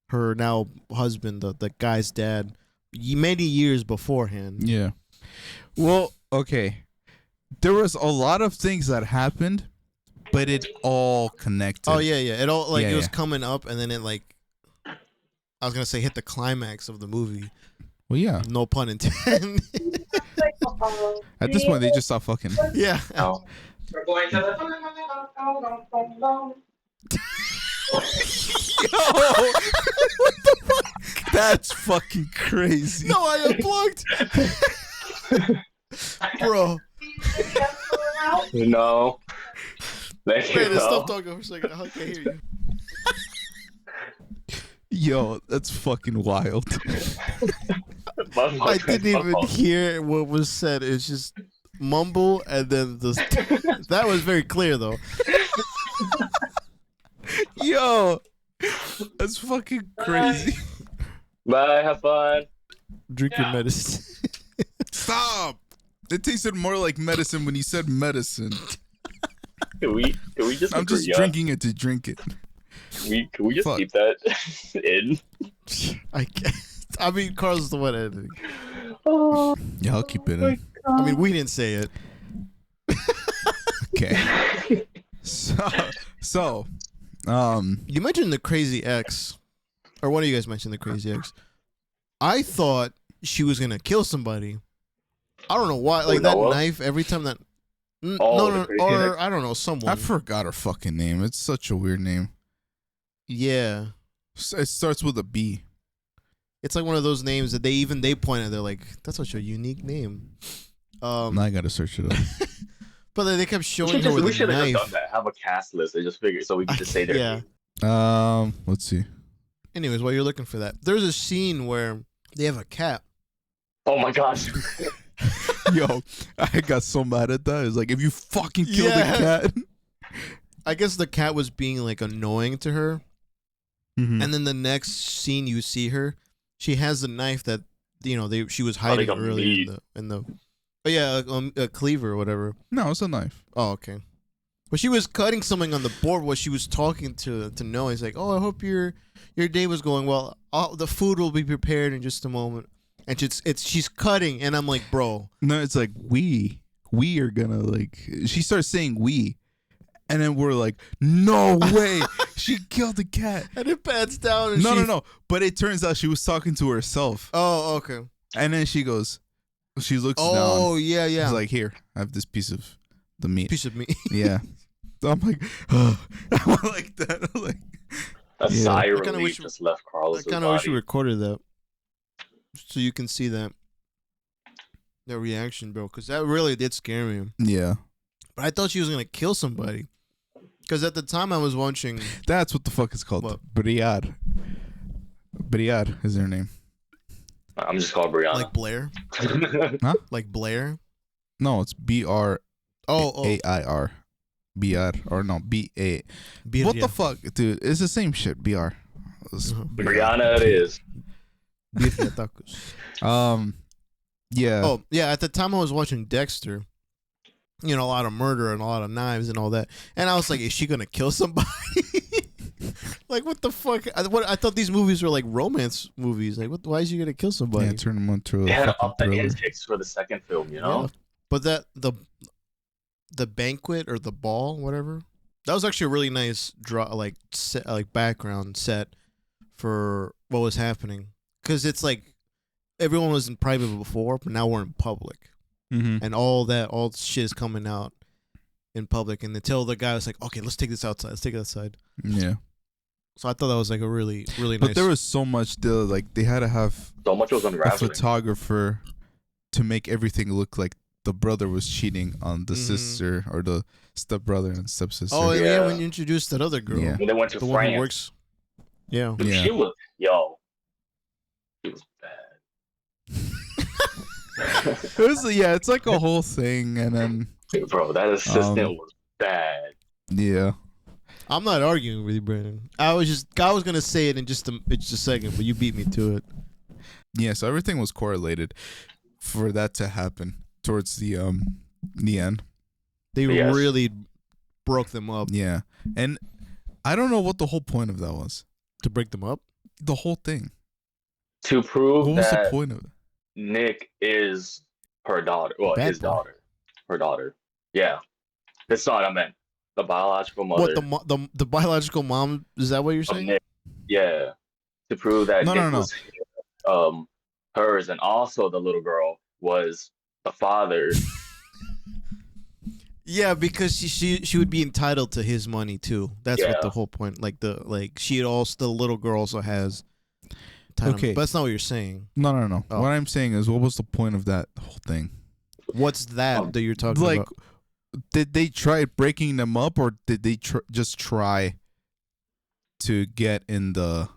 her now husband, the guy's dad, many years beforehand. Yeah. Well, okay. There was a lot of things that happened, but it all connected. Oh yeah. It all like Yeah, it was yeah. coming up, and then it like I was gonna say hit the climax of the movie. Well, yeah. No pun intended. At this point, they just stopped fucking. Yeah. No. We're going to Yo, what the fuck? That's fucking crazy. No, I unplugged. Bro. No. Thank you. Brandon, bro. stop talking for a second. I can't hear you. Yo, that's fucking wild. I didn't even hear what was said. It's just mumble and then that was very clear though. Yo, that's fucking crazy. Bye. Have fun. Drink your medicine. Stop. It tasted more like medicine when he said medicine. Can we just? I'm just drinking it to drink it. Can we just Fuck. keep that in? I can't. I mean, Carl's is the one editing. Oh, Yeah, I'll keep it my in. I mean, we didn't say it. Okay. So, You mentioned the crazy ex, or one of you guys mentioned the crazy ex. I thought she was gonna kill somebody. I don't know why. Like that Noah? knife. Every time that. Oh, the No, crazy or ex. I don't know, someone. I forgot her fucking name. It's such a weird name. Yeah, It starts with a B. it's like one of those names that they point at. They're like, that's such a unique name. Now I gotta search it up. But they kept showing her with We a should have just knife. done that. Have a cast list. I just figured so we could just say their Yeah. name. Let's see. Anyways, while you're looking for that, there's a scene where they have a cat. Oh my gosh. Yo, I got so mad at that. It's like, if you fucking killed Yeah. the cat. I guess the cat was being like annoying to her. Mhm. And then the next scene you see her, she has the knife that she was like hiding a earlier in the oh yeah, a cleaver or whatever. No, it's a knife. Oh, okay. But she was cutting something on the board while she was talking to Noah. He's like, "Oh, I hope your day was going well. The food will be prepared in just a moment." And she's cutting, and I'm like, "Bro." No, it's like, we are gonna, like, she starts saying we. And then we're like, no way. She killed the cat. And it pans down. And No. But it turns out she was talking to herself. Oh, okay. And then she looks down. Oh, yeah. She's like, here, I have this piece of the meat. Piece of meat. Yeah. So I'm like, oh. I went like that. I'm like, A Yeah. sigh I of kinda relief wish- just left I Carlos' kind of wish you body. recorded that, so you can see that reaction, bro. Because that really did scare me. yeah. But I thought she was gonna kill somebody. Because at the time I was watching. That's what the fuck it's called. What? Briar. Briar is her name. I'm just called Brianna. Like Blair? Like Blair? No, it's BRAIR. Oh. BR. Or no, BA. Birria. What the fuck, dude? It's the same shit. BR. Brianna it is. Birria tacos. Yeah. Oh, yeah. At the time I was watching Dexter. A lot of murder and a lot of knives and all that. And I was like, is she going to kill somebody? Like, what the fuck? I thought these movies were like romance movies. Like, why is she going to kill somebody? Yeah, turn them into a They had to fucking up the thriller. intakes for the second film, you know? Yeah. But the banquet or the ball, whatever, that was actually a really nice background set for what was happening. Because it's like everyone was in private before, but now we're in public. Mm-hmm. And all the shit is coming out in public. And until the guy was like, okay, let's take this outside. Let's take it outside. Yeah. So I thought that was like a really, really But nice. there was so much still, like, they had to have So much was a unraveling. photographer to make everything look like the brother was cheating on the sister or the stepbrother and stepsister. Oh, yeah, Yeah. when you introduced that other girl. Yeah. When they went to The one who France. works. Yeah. Yeah. She was, she was bad. It's like a whole thing, and then Bro, that assistant was bad. yeah. I'm not arguing with you, Brandon. I was gonna say it in just a second, but you beat me to it. Yeah, so everything was correlated for that to happen towards the end. They Yes. really broke them up Yeah. And I don't know what the whole point of that was. to break them up. The whole thing. To prove What was the that point of it? Nick is her daughter. Well, Bad his boy. daughter. Her daughter. Yeah. That's not what I meant. The biological mother What the biological mom? Is that what you're of saying? Nick. Yeah. To prove that No, Nick no. was hers, and also the little girl was the father. Yeah, because she would be entitled to his money too. That's what Yeah. the whole point. Like the little girl also has. Entitlement. Okay. But that's not what you're saying. No. Oh. What I'm saying is, what was the point of that whole thing? What's that you're talking Like, about? did they try breaking them up, or did they just try to get in the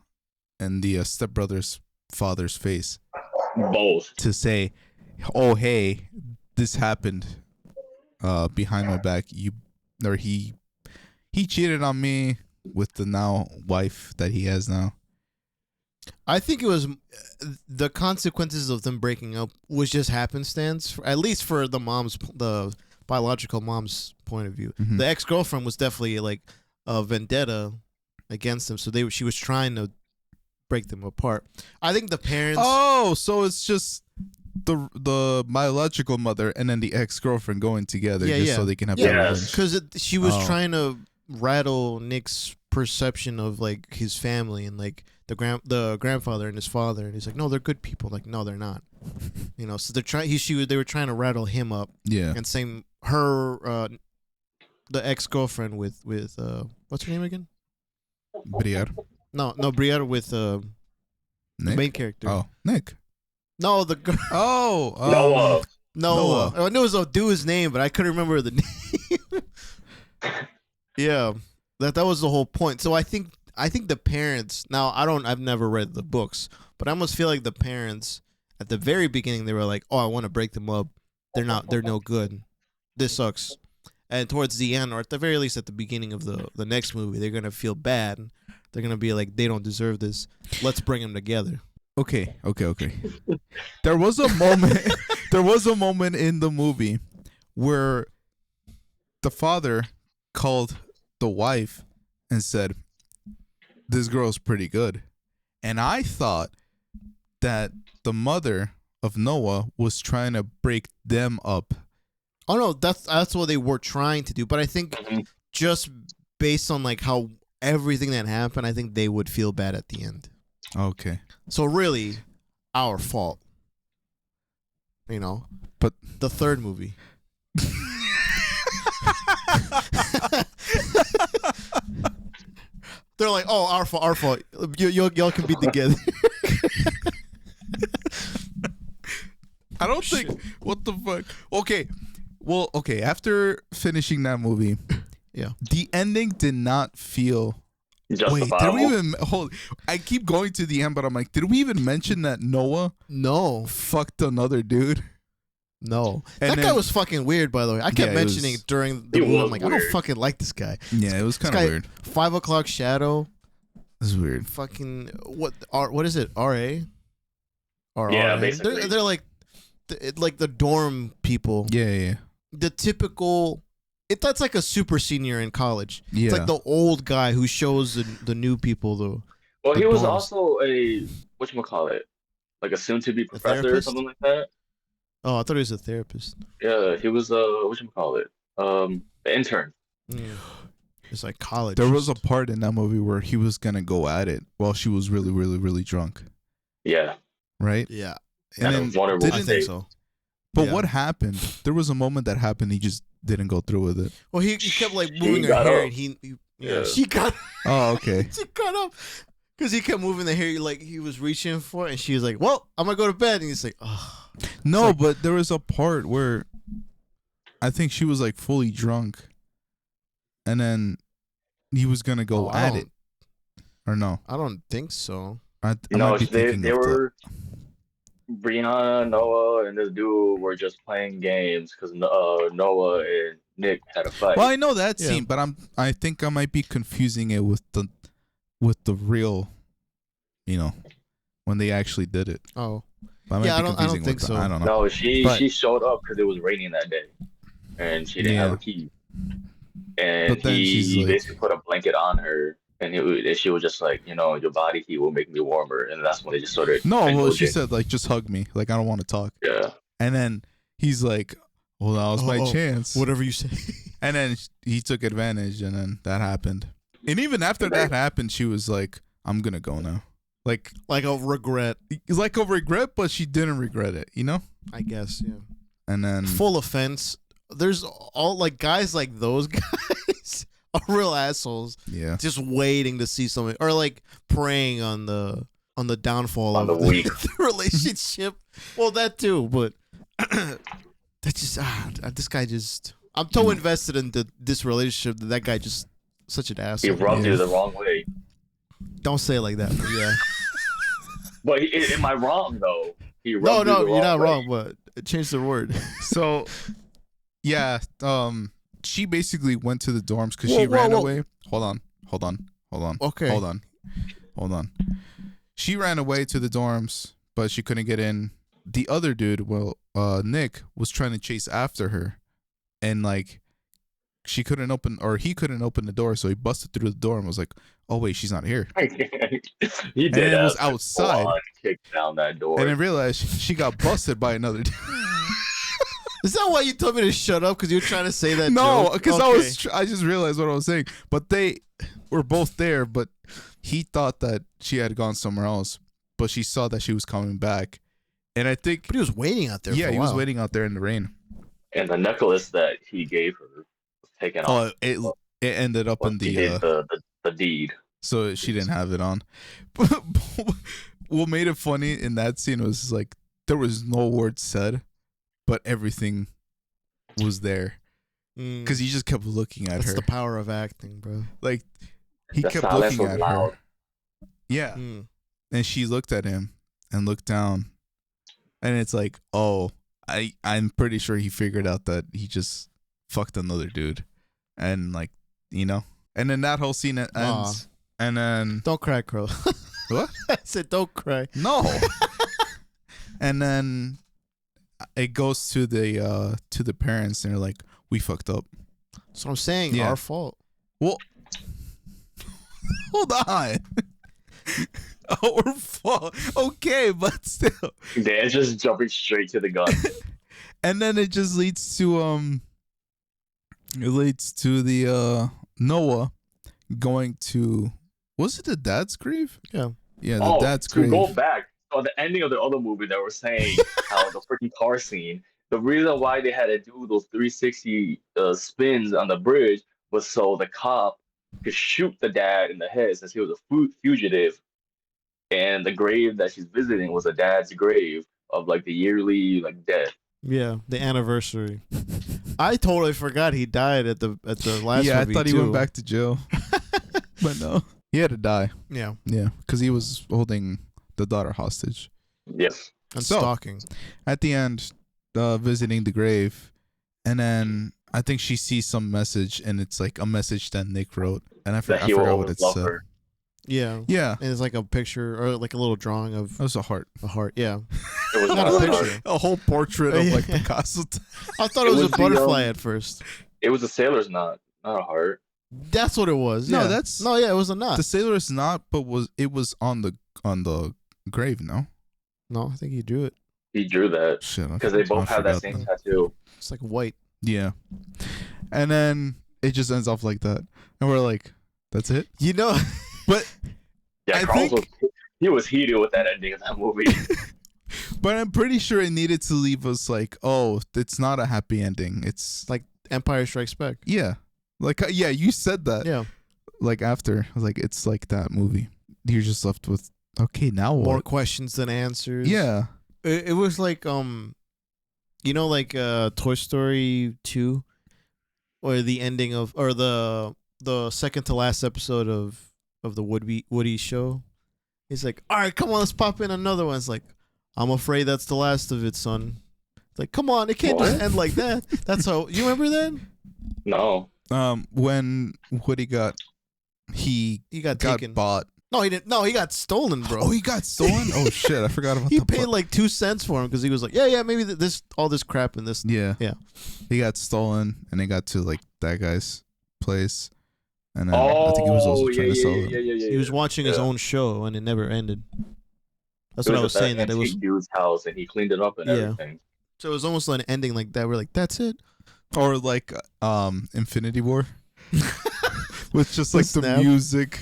stepbrother's father's face Both. to say, "Oh, hey, this happened behind my back. He cheated on me with the now wife that he has now." I think it was the consequences of them breaking up was just happenstance, at least for the biological mom's point of view. Mhm. The ex-girlfriend was definitely like a vendetta against him, so she was trying to break them apart. I think the parents. Oh, so it's just the biological mother and then the ex-girlfriend going together just so they can have Yeah. that Yes. revenge. Because she was Oh. trying to rattle Nick's perception of like his family and like the grandfather and his father, and he's like, no, they're good people. Like, no, they're not. You know, so they were trying to rattle him up, Yeah. and same her the ex girlfriend with what's her name again? Briar. No, Brielle with the Nick? main character. Oh, Nick. No, the girl. Oh, Noah. Noah. I knew it was a dude's name, but I couldn't remember the name. Yeah, that was the whole point. So I think the parents. Now I've never read the books, but I almost feel like the parents at the very beginning they were like, "Oh, I want to break them up. They're no good. This sucks." And towards the end, or at the very least at the beginning of the next movie, they're gonna feel bad. They're gonna be like, "They don't deserve this. Let's bring them together." Okay. There was a moment. There was a moment in the movie where the father called the wife and said, "This girl's pretty good," and I thought that the mother of Noah was trying to break them up. Oh no, that's what they were trying to do. But I think Mhm. just based on like how everything that happened, I think they would feel bad at the end. Okay. So really, our fault. You know, But the third movie. They're like, "Oh, our fault. Y'all can be together." I don't think. What the fuck? Okay. Well, okay. After finishing that movie, Yeah. the ending did not feel. Wait, Justifiable. did we even hold? I keep going to the end, but I'm like, did we even mention that Noah No, fucked another dude? no. And That guy then- was fucking weird, by the way. I kept Yeah, it mentioning was- it during the He movie. I'm was like, I don't weird. fucking like this guy. Yeah, it was This kind of guy, weird. 5 o'clock shadow. This is weird. Fucking what is it? RA? Or Yeah, RA? basically. They're like like the dorm people. Yeah. The typical. That's like a super senior in college. Yeah. It's like the old guy who shows the new people the Well, the he was dorms. also a whatchamacallit, like a soon-to-be professor or therapist? something like that. Oh, I thought he was a therapist. Yeah, he was whatchamacallit, an intern. Mm. It's like college. There was a part in that movie where he was gonna go at it while she was really, really, really drunk, Yeah, right? Yeah. And Kind then of vulnerable I didn't- think state. so. But Yeah. what happened? There was a moment that happened. He just didn't go through with it. Well, he kept like She moving her got hair, up. and he Yeah. she got Oh, okay. she got up because he kept moving the hair like he was reaching for it, and she was like, "Well, I'm gonna go to bed," and he's like, "Oh, No, like- but there was a part where I think she was like fully drunk, and then he was gonna go I at don't- it, or no? I don't think so." I No, might be they thinking they of were Brianna, Noah, and this dude were just playing games because Noah and Nick had a fight. Well, I know that Yeah. scene, but I think I might be confusing it with the real, when they actually did it. Oh, I might Yeah, be I don't confusing think with so. I don't know. No, she But- showed up because it was raining that day, and she didn't have Yeah. a key. And But then he she's like- basically put a blanket on her, and she was just like, your body heat will make me warmer, and that's when they just started. No, well, she indulging. said like just hug me, like I don't want to talk, Yeah, and then he's like, "Well, that was my Oh, chance," whatever you say. and then he took advantage, and then that happened. And even after that happened, she was like, "I'm gonna go now." Like Like a regret, it's like a regret, but she didn't regret it, I guess. Yeah. And then Full offense. There's all like guys like those guys are real assholes, yeah, just waiting to see something, or like preying on the downfall On of the weak. the relationship. Well, that too, but that just this guy just I'm so invested in this relationship that guy just such an He asshole. rubbed you the wrong way. Don't say it like that. But yeah. But am I wrong though? He No, rubbed you the you're not way. wrong, but change the word. So, yeah, she basically went to the dorms because Whoa, she whoa, ran whoa. away. Hold on. Okay. Hold on. She ran away to the dorms, but she couldn't get in. The other dude, Nick, was trying to chase after her, and like, he couldn't open the door, so he busted through the door and was like, "Oh wait, she's not here." He And did. it was outside, Kicked down that door. and then realized she got busted by another dude. Is that why you told me to shut up? Because you're trying to say that No, joke? because Okay. I just realized what I was saying. But they were both there, but he thought that she had gone somewhere else. But she saw that she was coming back, and I think But he was waiting out there for a he while. was waiting out there in the rain. And the necklace that he gave her was taken off. Oh, it ended up in He did the deed. so she didn't have it on. What made it funny in that scene was like there was no words said, but everything was there because he just kept looking at That's her. the power of acting, bro. Like he The kept silence looking was at loud. her. Yeah. Mm. And she looked at him and looked down. And it's like, oh, I'm pretty sure he figured out that he just fucked another dude. And like, you know. And then that whole scene ends. Aw. And then Don't cry, Crow. what? I said don't cry. No. And then it goes to the parents and they're like, we fucked up. That's what I'm saying. Yeah. Our fault. Well, hold on. Our fault. Okay, but still. They're just jumping straight to the gun. And then it just leads to the Noah going to, was it the dad's grave? Yeah. Yeah, the dad's to grave. go back on the ending of the other movie that were saying how the freaking car scene, the reason why they had to do those 360 spins on the bridge was so the cop could shoot the dad in the head since he was a fugitive, and the grave that she's visiting was a dad's grave of like the yearly like death. Yeah. The anniversary. I totally forgot he died at the last Yeah, I movie thought he too. went back to jail. But no. He had to die. Yeah. Yeah, because he was holding the daughter hostage. Yes. And So- stalking. At the end, visiting the grave, and then I think she sees some message, and it's like a message that Nick wrote, and I That he will forgot what always it love said. her. Yeah. Yeah, And it's like a picture or like a little drawing of that was a heart. a heart. Yeah. It was Not not a a picture. picture. A whole portrait of like Yeah. Picasso. I thought it was, It a was the, butterfly at first. It was a sailor's knot, not a heart. That's what it was. No, Yeah. that's- no. Yeah, it was a knot. The sailor is not, but it was on the grave. No, No, I think he drew it. He drew that shit. because they both have that forgot same tattoo. It's like white. Yeah, and then it just ends off like that, and we're like, that's it. You know. But Yeah, I Carlos think- he was heated with that ending of that movie. But I'm pretty sure it needed to leave us like, oh, it's not a happy ending. It's like, Empire Strikes Back. yeah, like yeah, you said that. Yeah. Like after, like it's like that movie. You're just left with, okay, now More what? questions than answers. Yeah. It was like you know, like Toy Story 2, or the ending of, or the second to last episode of the Woody show. He's like, all right, come on, let's pop in another one. It's like, I'm afraid that's the last of it, son. It's like, come on, it can't just What? end like that. That's how you remember that? No. When Woody he He got got taken. bought. No, he didn't. No, he got stolen, bro. Oh, he got stolen. Oh shit, I forgot about He the paid part. like 2 cents for him because he was like, yeah, maybe this all this crap in this. Yeah. Yeah. He got stolen, and they got to like that guy's place, and then I think he was also trying to sell it. He was watching his Yeah. own show and it never ended. That's It what I was was at saying. That it was. antique dude's house and he cleaned it up and Yeah. everything. So it was almost like an ending like that. We're like, that's it. Or like Infinity War, with just like the Snap. music.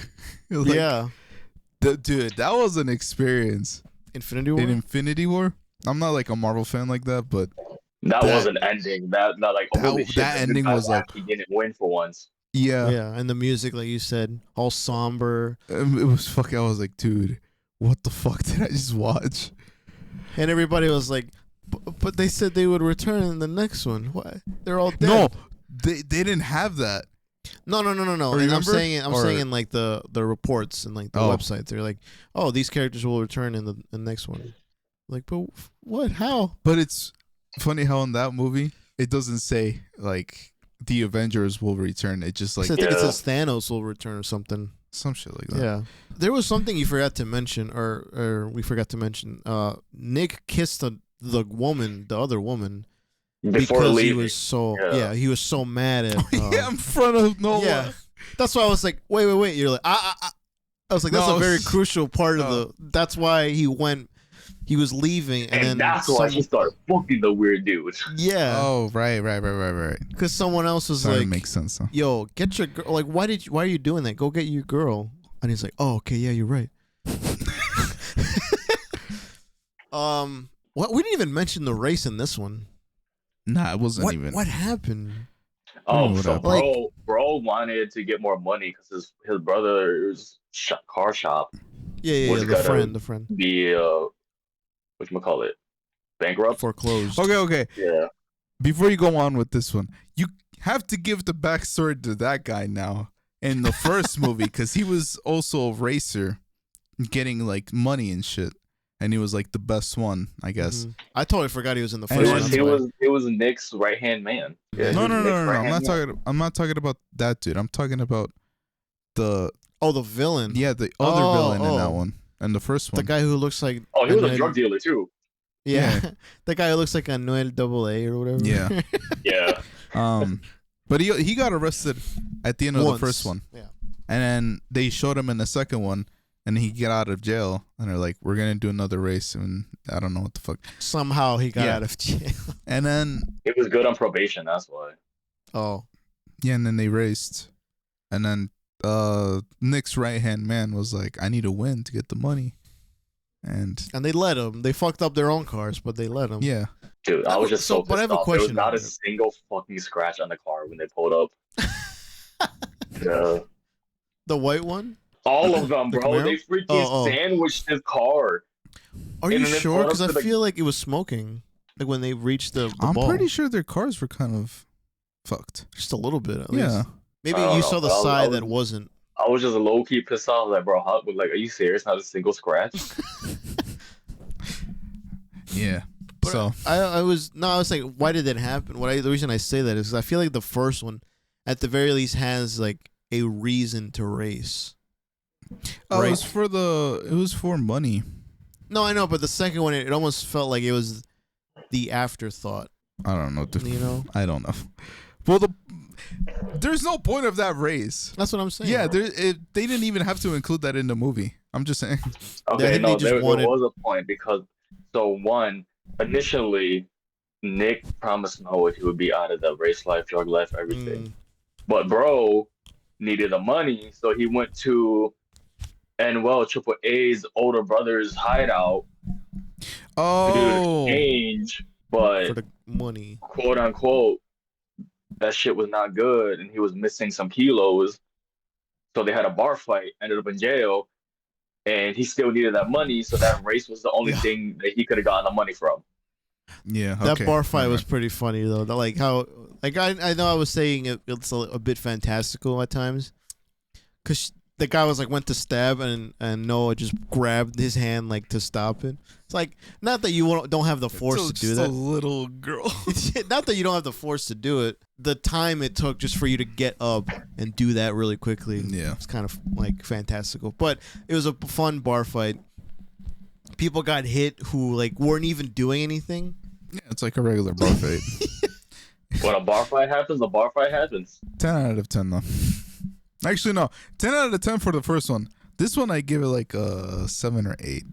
Like, Yeah. dude, that was an experience. Infinity War. In Infinity War, I'm not like a Marvel fan like that, but That That- was an ending. That not like that- holy shit, that the ending good guy was like- he didn't win for once. yeah, Yeah, and the music, like you said, all somber, it was fucking. I was like, dude, what the fuck did I just watch? and everybody was like, but they said they would return in the next one. What? They're all dead. No, they didn't have that. No. And I'm remember? saying Or- in like the reports and like the Oh. websites. They're like, oh, these characters will return in the next one. Like, but what? How? But it's funny how in that movie it doesn't say like the Avengers will return. It just like I think it says Thanos will return or something. some shit like that. Yeah. There was something you forgot to mention, or we forgot to mention. Nick kissed the woman, the other woman, Before because leaving. he was so he was so mad at. Yeah, in front of Noah. Yeah. That's why I was like, wait. You're like, I was like, that's No, a very s- crucial part of the. That's why he went. He was leaving, and then that's why he started fucking the weird dude. Yeah. Oh, right. Because someone else was Sorry, like, makes sense. Huh? "Yo, get your girl." Like, why are you doing that? Go get your girl. And he's like, "Oh, okay, yeah, you're right." What we didn't even mention the race in this one. Nah, it wasn't even. What happened? Oh, what so up? bro wanted to get more money because his brother's car shop Yeah, Was the gotta- friend, be whatchamacallit, bankrupt. foreclosed. Okay. Yeah. Before you go on with this one, you have to give the backstory to that guy now in the first movie because he was also a racer, getting like money and shit, and he was like the best one, I guess. Mhm. I totally forgot he was in the And first It one. was that's it why. was Nick's right hand man. Yeah, No, he was Nick's I'm right-hand not man. talking. I'm not talking about that dude. I'm talking about the Oh, the villain. the other Oh, villain in that oh. one and the first The one. guy who looks like. Oh, he was a Anuel- drug dealer too. Yeah. Yeah. The guy who looks like Anuel AA or whatever. Yeah. Yeah. But he got arrested at the end of Once. the first one. Yeah. And then they showed him in the second one, and he got out of jail, and they're like, "We're gonna do another race," and I don't know what the fuck. Somehow he got Yeah. out of jail. And then He was good on probation, that's why. Oh. and then they raced, and then Nick's right hand man was like, "I need to win to get the money," and And they let him. They fucked up their own cars, but they let him. yeah, Dude, I was just So, so but I pissed have a off. There was question not a about it. single fucking scratch on the car when they pulled up. Yeah. The white one? All of them, The bro. Camaro? They freaking Oh. sandwiched his car. Are And you then they sure? pulled up Because I to the- feel like it was smoking. Like when they reached the I'm ball. pretty sure their cars were kind of fucked. Just a little bit at least. Yeah, Maybe I don't you know, saw the but I was- side that wasn't. I was just low key pissed off. Like, bro, like, are you serious? Not a single scratch? yeah. But So I was like, why did that happen? The reason I say that is because I feel like the first one, at the very least, has like a reason to race. it was for money. No, I know, but the second one, it almost felt like it was the afterthought. I don't know. You know, I don't know. Well, there's no point of that race. that's what I'm saying. Yeah, they didn't even have to include that in the movie. I'm just saying. Okay, think they no, just there wanted- was a point because initially, Nick promised Noah he would be out of the race life, drug life, everything. Mm, But bro needed the money, so he went to Triple A's older brother's hideout to do Oh, the exchange. for But the money. quote unquote, that shit was not good, and he was missing some kilos. So they had a bar fight, ended up in jail, and he still needed that money. So that race was the only Yeah. thing that he could have gotten the money from. yeah. That okay. bar fight Never was mind. pretty funny though. Like how, like I know I was saying it's a bit fantastical at times, because the guy was like went to stab and Noah just grabbed his hand like to stop it. It's like not that you don't have the force to do Just a that. little girl. Not that you don't have the force to do it. The time it took just for you to get up and do that really quickly. Yeah. It's kind of like fantastical. But it was a fun bar fight. People got hit who like weren't even doing anything. Yeah, it's like a regular bar fight. When a bar fight happens, a bar fight happens. 10 out of 10 though. Actually, no. 10 out of 10 for the first one. This one I give it like a 7 or 8.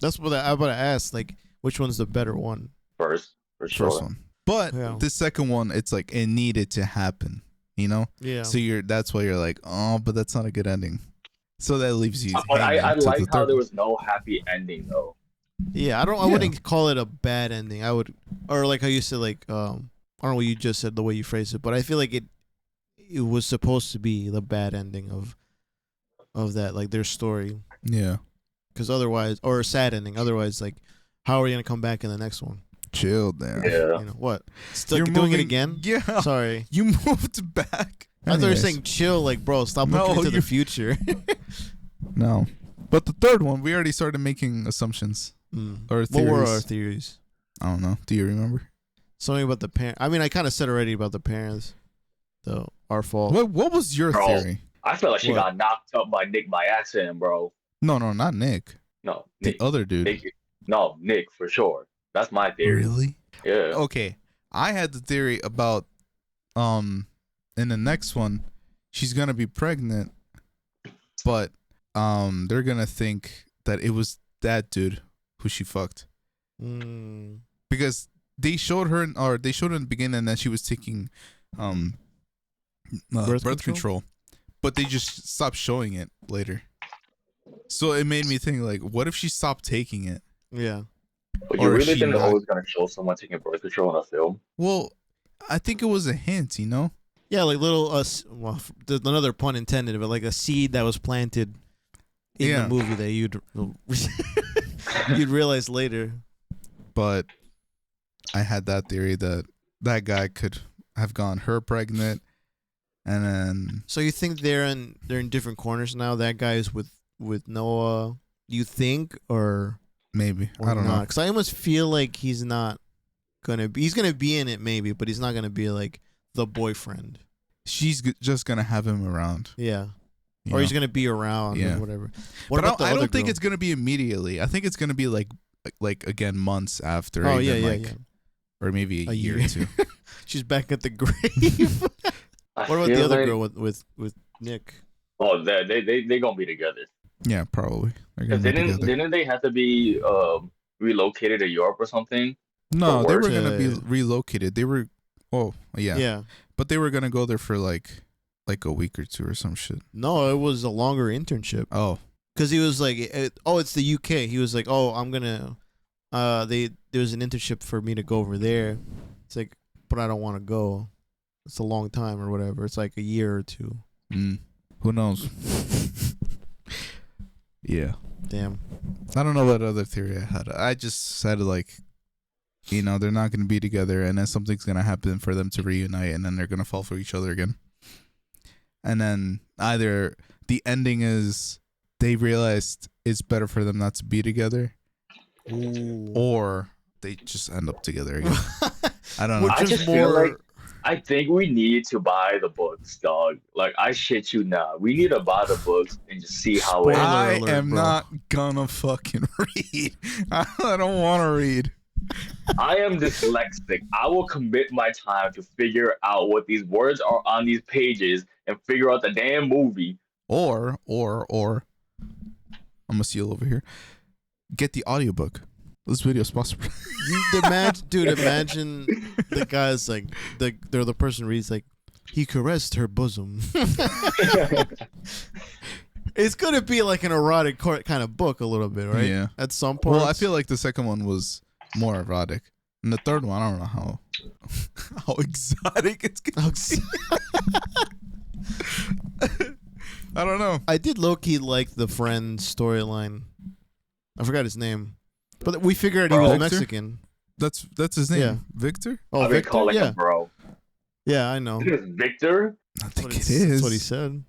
That's what I about to ask. Like, which one's the better one? First, for sure. First one. But Yeah. the second one, it's like it needed to happen. You know? Yeah. So that's why you're like, oh, but that's not a good ending. So that leaves you. But I hanging to like the how third there one. was no happy ending though. Yeah. I wouldn't call it a bad ending. I would, or like how you said, like I don't know what you just said, the way you phrased it, but I feel like it was supposed to be the bad ending of that, like their story, Yeah. because otherwise, or a sad ending. Otherwise, like, how are you gonna come back in the next one? Chill, damn. Yeah. You know what? Still You're doing it moving- again? Yeah. Sorry. You moved back. I thought you were Anyways, saying chill, like, bro, stop No, looking into you- the future. no. But the third one, we already started making assumptions or What were our theories. theories? I don't know. Do you remember? Something about the parent. I mean, I kind of said already about the parents. So, our fault. What was your Bro. theory? I feel like she What? got knocked up by Nick by accident, bro. No, not Nick. No, The Nick. other dude. Nick for sure. That's my theory. Really? Yeah. Okay. I had the theory about in the next one, she's gonna be pregnant, but they're gonna think that it was that dude who she fucked. Because they showed her in the beginning that she was taking birth control, but they just stopped showing it later. So it made me think, like, what if she stopped taking it? Yeah. But you Or really she think they're not- always gonna show someone taking birth control in a film? Well, I think it was a hint, you know? Yeah, like little well, there's another pun intended, but like a seed that was planted in Yeah. the movie that you'd realize later. But I had that theory that that guy could have gotten her pregnant, and then So you think they're in different corners now? That guy is with Noah. You think, or maybe I don't know. Because I almost feel like he's not gonna be. He's gonna be in it maybe, but he's not gonna be like the boyfriend. She's just gonna have him around. Yeah. you Or he's know? gonna be around Yeah. or whatever. What But about the I other don't think girl? it's gonna be immediately. I think it's gonna be like again months after. Oh even, yeah, like, yeah. or maybe a year or two. She's back at the grave. I What about feel the other like- girl with Nick? Oh, they gonna be together. Yeah, probably. They're gonna be together. Didn't they have to be relocated to Europe or something? No, they work? were gonna be Yeah. relocated. They were. Oh yeah. Yeah. But they were gonna go there for like a week or two or some shit. No, it was a longer internship. Oh. Because he was like, it's the UK. He was like, oh, I'm gonna. There was an internship for me to go over there. It's like, but I don't want to go. It's a long time or whatever. It's like a year or two. Who knows? Yeah. Damn. I don't know what other theory I had. I just said, like, you know, they're not going to be together, and then something's going to happen for them to reunite, and then they're going to fall for each other again. And then either the ending is they realized it's better for them not to be together, or they just end up together again. I don't know. Which I is just feel more. like I think we need to buy the books, dog. Like, I shit you not. We need to buy the books and just see how it Spoiler I alert, am bro. not gonna fucking read. I don't want to read. I am dyslexic. I will commit my time to figure out what these words are on these pages and figure out the damn movie. Or I'm gonna steal over here. Get the audiobook. This video is sponsored. Imagine the guy's like the person reads like he caressed her bosom. It's gonna be like an erotic kind of book a little bit, right? Yeah. At some point. Well, I feel like the second one was more erotic, and the third one, I don't know how exotic it's gonna be. I don't know. I did low key like the friend storyline. I forgot his name, but we figured he was Victor? Mexican. That's his name. Yeah. Victor? Oh, I've been Victor. calling Yeah, him bro. yeah, I know. His name is Victor? I That's think what it it's- is. That's what he said.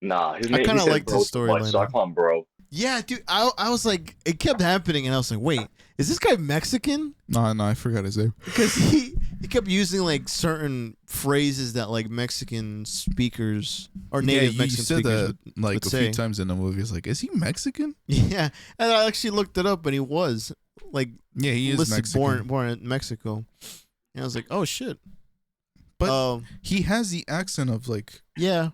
Nah, his I name. kinda he said liked bro his too much, storyline, so I though. call him bro. Yeah, dude. I was like, it kept happening, and I was like, wait, is this guy Mexican? No, I forgot his name. Because he kept using like certain phrases that like Mexican speakers or native you Mexican said speakers that would like a say. few times in the movie. It's like, is he Mexican? Yeah, and I actually looked it up, and he was like Yeah, he is listed Mexican. born in Mexico. And I was like, oh shit. But he has the accent of like. Yeah,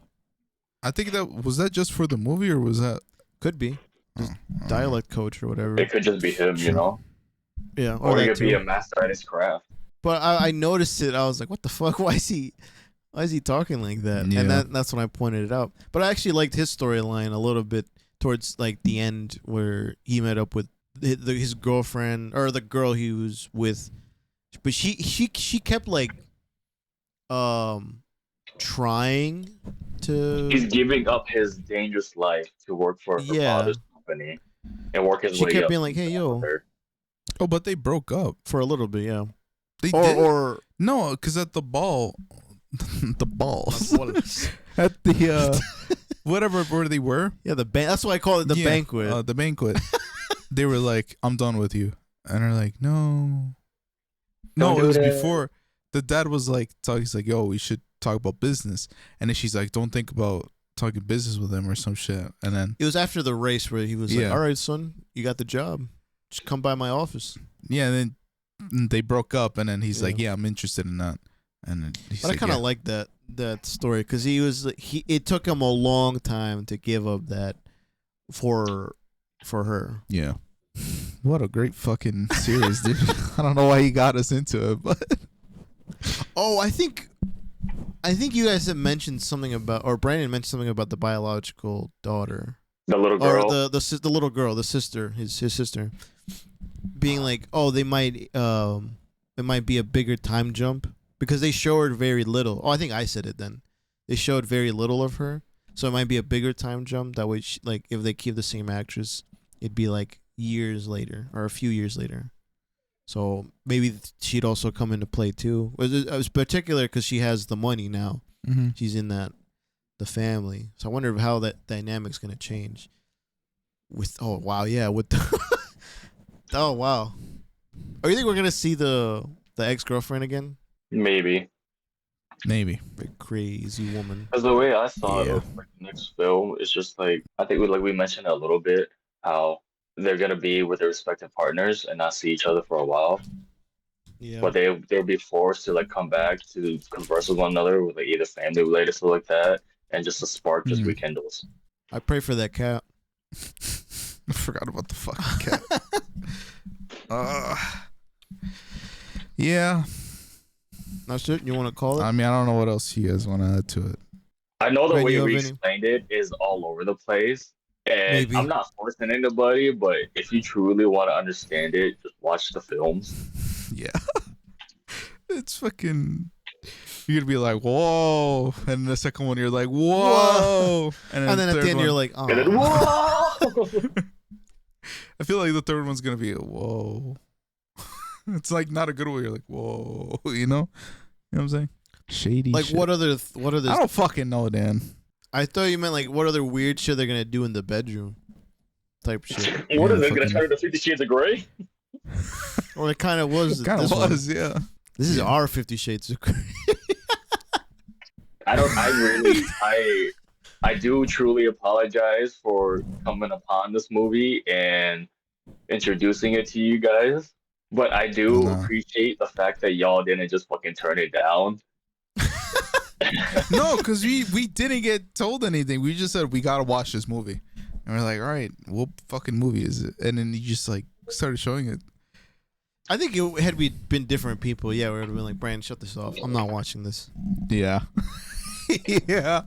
I think that was that just for the movie, or was that could be I don't know. dialect coach or whatever. It could just be him, you know? Yeah, Or he that could be too. a master at his craft. But I noticed it. I was like, what the fuck? Why is he talking like that? Yeah. And that's when I pointed it out. But I actually liked his storyline a little bit towards like the end where he met up with his girlfriend or the girl he was with. But she kept like trying to. He's giving up his dangerous life to work for her Yeah. father's company and work his She way kept up. being like, hey, yo. Oh, but they broke up. for a little bit, yeah. They did. Or No, because at the ball, the balls at the whatever where they were. yeah, that's why I call it the banquet. The banquet. They were like, "I'm done with you," and they're like, "No, no." Don't It do was that. before the dad was like, he's like, "Yo, we should talk about business," and then she's like, "Don't think about talking business with him or some shit," and then It was after the race where he was Yeah. like, "All right, son, you got the job. Just come by my office." yeah, and then they broke up, and then he's Yeah. like, "Yeah, I'm interested in that," and then he's But like, I kind of yeah. like that story because it took him a long time to give up that for her. Yeah. What a great fucking series, dude. I don't know why he got us into it, but Oh, I think you guys had mentioned something about, or Brandon mentioned something about the biological daughter, The little girl. or the little girl, the sister, his sister, being like, oh, it might be a bigger time jump because they showed very little. Oh, I think I said it then. They showed very little of her, so it might be a bigger time jump. That way, like if they keep the same actress, it'd be like years later or a few years later. So maybe she'd also come into play too. It was particular because she has the money now. She's in the family. So I wonder how that dynamic's gonna change. With oh wow. Oh, you think we're gonna see the ex-girlfriend again? Maybe. maybe. Very crazy woman. Because the way I saw Yeah. it, like, the next film is just like I think we mentioned a little bit how they're gonna be with their respective partners and not see each other for a while, Yeah. but they'll be forced to like come back to converse with one another with like either family related stuff like that, and just a spark just Mhm. rekindles. I pray for that cat. I forgot about the fucking cat. Yeah. That's it. You want to call it? I mean, I don't know what else you guys want to add to it. I know the Ben, way you we have any? explained it is all over the place, and Maybe. I'm not forcing anybody, but if you truly want to understand it, just watch the films. Yeah. It's fucking. You're gonna be like, whoa, and the second one you're like, whoa, and then at third the end one- you're like, And then, oh. whoa! I feel like the third one's gonna be a whoa. It's like not a good way. You're like, whoa, you know? You know what I'm saying? Shady. Like shit. what other I don't fucking know, Dan. I thought you meant like what other weird shit they're gonna do in the bedroom, type shit. What is Yeah, it gonna fucking- turn into 50 Shades of Grey? Or it kind of was. Kind of this one. was, yeah. This is Yeah. our 50 Shades of Grey. I do truly apologize for coming upon this movie and introducing it to you guys, but I do No. appreciate the fact that y'all didn't just fucking turn it down. No, because we didn't get told anything. We just said we gotta watch this movie, and we're like, all right, what fucking movie is it? And then you just like started showing it. I think had we been different people, yeah, we would have been like, Brandon, shut this off. I'm not watching this. Yeah. Yeah.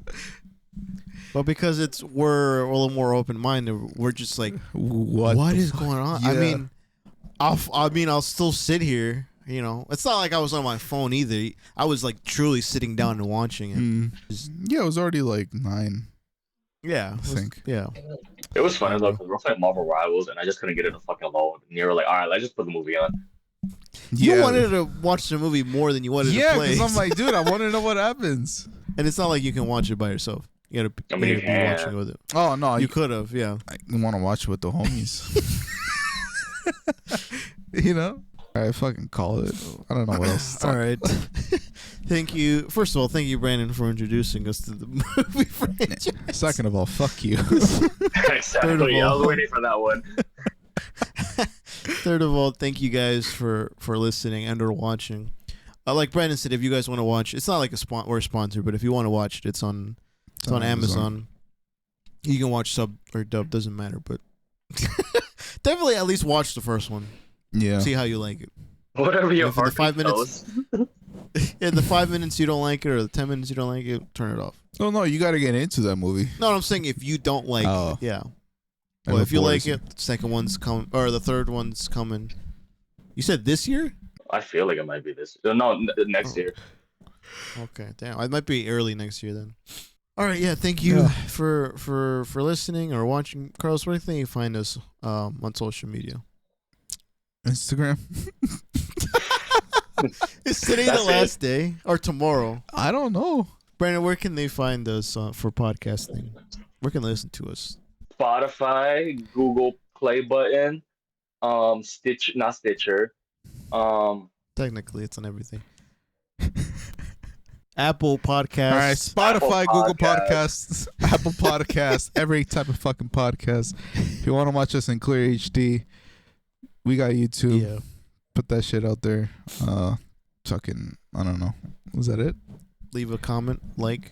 But because we're a little more open minded, we're just like, what the is fuck? going on? Yeah. I'll still sit here. You know, it's not like I was on my phone either. I was like truly sitting down and watching it. Yeah, it was already like 9. Yeah, I think. Yeah. It was funny though, because we're playing Marvel Rivals, and I just couldn't get it to fucking load. And you were like, all right, let's just put the movie on. You wanted to watch the movie more than you wanted to play. because I'm like, dude, I want to know what happens. And it's not like you can watch it by yourself. You gotta, I mean, you you gotta be can. watching with it. Oh no, You could have, yeah. I want to watch it with the homies. You know, I fucking call it. I don't know what else. To All talk. right. Thank you. First of all, thank you, Brandon, for introducing us to the movie franchise. Second of all, fuck you. Exactly. I was waiting for that one. Third of all, thank you guys for listening and or watching. Like Brandon said, if you guys want to watch, it's not like we're a sponsor, but if you want to watch it, it's on Amazon. You can watch sub or dub, doesn't matter, but definitely at least watch the first one. Yeah. See how you like it. Whatever your If in the heart 5 minutes, tells. in the 5 minutes you don't like it or the 10 minutes you don't like it, turn it off. Oh no, you got to get into that movie. No, I'm saying if you don't like Oh. it, yeah. And Well, the if you like boys. it, the second one's coming, or the third one's coming. You said this year? I feel like it might be this. No, next year. Okay, damn. It might be early next year then. All right, yeah. Thank you Yeah. for listening or watching. Carlos, where can you find us on social media? Instagram. Is today That's the last day or tomorrow? I don't know. Brandon, where can they find us for podcasting? Where can they listen to us? Spotify, Google Play button, Stitch, not Stitcher. Technically, it's on everything. Apple Podcasts. All right, Spotify, Apple Google Podcasts. Podcasts, Apple Podcasts, every type of fucking podcast. If you want to watch us in clear HD, we got YouTube. Yeah. Put that shit out there. Fucking, I don't know. Was that it? Leave a comment, like.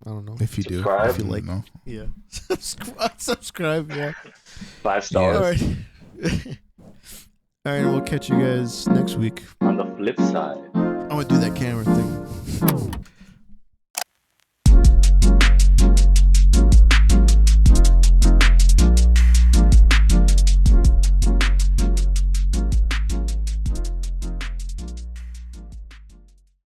I don't know. If you do, Subscribe. if you Like- know. Yeah. Subscribe. Yeah. 5 stars. All right. All right. We'll catch you guys next week. On the flip side. I'm gonna do that camera thing.